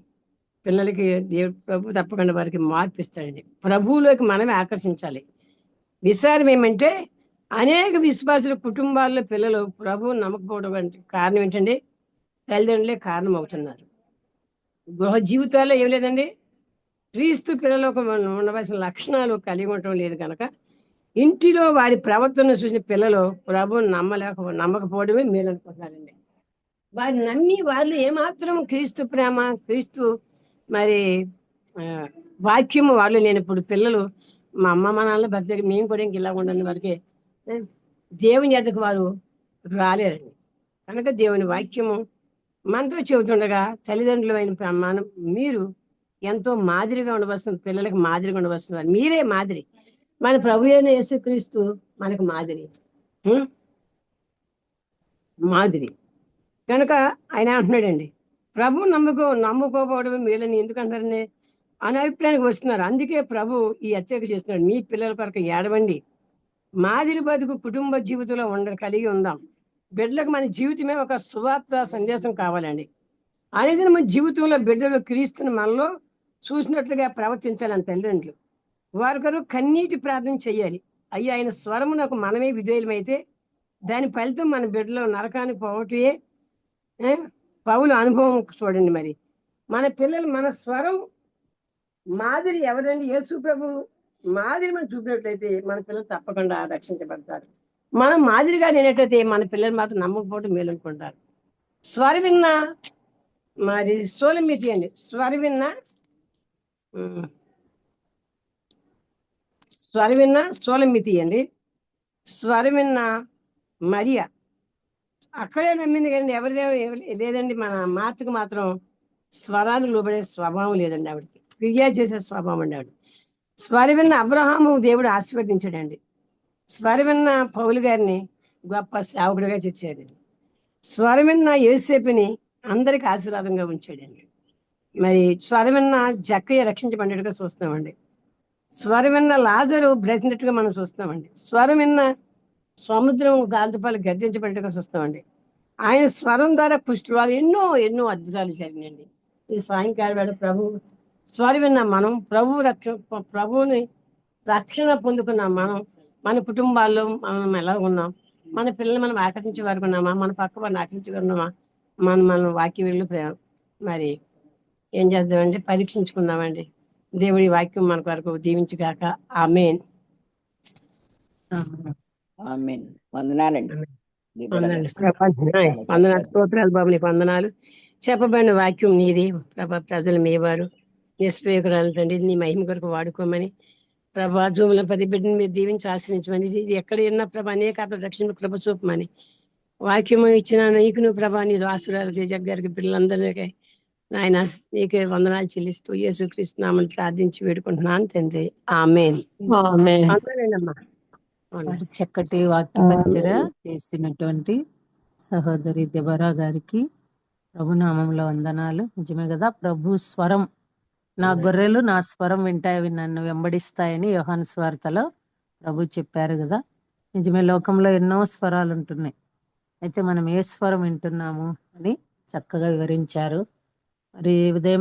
పిల్లలకి దేవుడు ప్రభు తప్పకుండా వారికి మార్పిస్తాడండి. ప్రభువులోకి మనమే ఆకర్షించాలి. విచారం ఏమంటే అనేక విశ్వాసుల కుటుంబాల్లో పిల్లలు ప్రభువుని నమ్మకపోవడం కారణం ఏంటండి? తల్లిదండ్రులే కారణం అవుతున్నారు. గృహ జీవితాల్లో ఏం లేదండి, క్రీస్తు పిల్లలకు ఉండవలసిన లక్షణాలు కలిగి ఉండటం లేదు కనుక ఇంటిలో వారి ప్రవర్తన చూసిన పిల్లలు ప్రభువుని నమ్మకపోవడమే మేలు అనుకుంటున్నారండి. వారిని నమ్మి వాళ్ళు ఏమాత్రం క్రీస్తు ప్రేమ, క్రీస్తు మరి వాక్యము వాళ్ళు నేను ఇప్పుడు పిల్లలు మా అమ్మ మా నాన్న భక్తి మేము కూడా ఇంక ఇలా ఉండండి వారికి దేవుని ఎద్దకు వారు రాలేరండి. కనుక దేవుని వాక్యము మనతో చెబుతుండగా తల్లిదండ్రులైన మనం మీరు ఎంతో మాదిరిగా ఉండవలసిన పిల్లలకు మాదిరిగా ఉండవలసిన మీరే మాదిరి. మన ప్రభు అయిన యేసుక్రీస్తు మనకు మాదిరి. మాదిరి కనుక ఆయన అంటున్నాడండి, ప్రభు నమ్ముకోకపోవడమే మేలని ఎందుకంటారని అనే అభిప్రాయానికి వస్తున్నారు. అందుకే ప్రభు ఈ హెచ్చరిక చేస్తున్నాడు, మీ పిల్లల కొరకు ఏడవండి, మాదిరి బతుకు కుటుంబ జీవితంలో కలిగి ఉందాం. బిడ్డలకు మన జీవితమే ఒక సువార్త సందేశం కావాలండి. అనేది మన జీవితంలో బిడ్డలు క్రీస్తుని మనలో చూసినట్లుగా ప్రవర్తించాలని తల్లిదండ్రులు వారి కొరకు కన్నీటి ప్రార్థన చెయ్యాలి. అయ్యా ఆయన స్వరమునకు మనమే విధేయులమైతే దాని ఫలితం మన బిడ్డలో నరకాన్ని పోవటే పౌలు అనుభవం చూడండి. మరి మన పిల్లలు మన స్వరం మాదిరి ఎవరండి? యేసు ప్రభు మాదిరి మనం చూపినట్లయితే మన పిల్లలు తప్పకుండా రక్షించబడతారు. మనం మాదిరిగా నేనట్లయితే మన పిల్లలు మాత్రం నమ్మకపోవడం మేలు అనుకుంటారు. స్వరవిన్న మరి సోలమితి అండి, స్వరవిన్న సోలమితి అండి, స్వరవిన్న మరియా అక్కడే నమ్మింది కానీ ఎవరిదేమో లేదండి. మన మాతకు మాత్రం స్వరాలు లోబడే స్వభావం లేదండి, ఆవిడకి క్రియా చేసే స్వభావం అండి ఆవిడ. స్వరవిన్న అబ్రహాము దేవుడు ఆశీర్వదించాడండి. స్వరవిన్న పౌలు గారిని గొప్ప సేవకుడిగా చేర్చాడండి. స్వరవిన్న యోసేపుని అందరికి ఆశీర్వాదంగా ఉంచాడండి. మరి స్వరవిన్న జక్కయ్య రక్షించబడినట్టుగా చూస్తామండి. స్వరవిన్న లాజరు బ్రతికినట్టుగా మనం చూస్తామండి. స్వరవిన్న సముద్రం గాలిపాలు గర్జించబడినట్టుగా చూస్తామండి. ఆయన స్వరం ద్వారా కుష్ఠరోగాలు ఎన్నో ఎన్నో అద్భుతాలు జరిగినాయండి. ఈ సాయంకాలం వేళ ప్రభు స్వరవిన్న మనం ప్రభువుని రక్షణ పొందుకున్న మనం మన కుటుంబాల్లో మనం ఎలా ఉన్నాం, మన పిల్లలు మనం ఆకర్షించే వారికి ఉన్నామా, మన పక్క వారిని ఆకర్షించుకున్నామా, మనం వాక్య వీళ్ళు మరి ఏం చేద్దామండి, పరీక్షించుకుందామండి. దేవుడి వాక్యం మన వరకు దీవించుగాక. ఆమేన్. వందనాలండి. వందనాలు, స్తోత్రాలు బాబు, నీకు వందనాలు. చెప్పబడిన వాక్యం నీది ప్రభా, ప్రజలు మీవారు నిష్ప్రయోగరాలు తండ్రి, నీ మహిమ కొరకు వాడుకోమని ప్రభా, జూముల 10 బిడ్డని మీరు దీవించి ఆశ్రయించమని, ఇది ఎక్కడ ఉన్నా ప్రభా అనేక రక్షణ కృప చూపమని వాక్యము ఇచ్చిన నీకు నువ్వు ప్రభా, నీదు ఆశీర్వాదాలు జగ్గారికి పిల్లలందరికీ నాయన నీకే వందనాలు చెల్లిస్తూ యేసుక్రీస్తు నామమున ప్రార్థించి వేడుకుంటున్నాను తండ్రి. ఆమేన్. వందనాలేనమ్మా. మరి చక్కటి వాక్య పరిచయ చేసినటువంటి సహోదరి దెబరా గారికి ప్రభునామంలో వందనాలు. నిజమే కదా, ప్రభు స్వరం, నా గొర్రెలు నా స్వరం వింటాయి, నన్ను వెంబడిస్తాయని యోహాను సువార్తలో ప్రభు చెప్పారు కదా. నిజమే, లోకంలో ఎన్నో స్వరాలు ఉంటున్నాయి, అయితే మనం ఏ స్వరం వింటున్నాము అని చక్కగా వివరించారు. మరి ఉదయం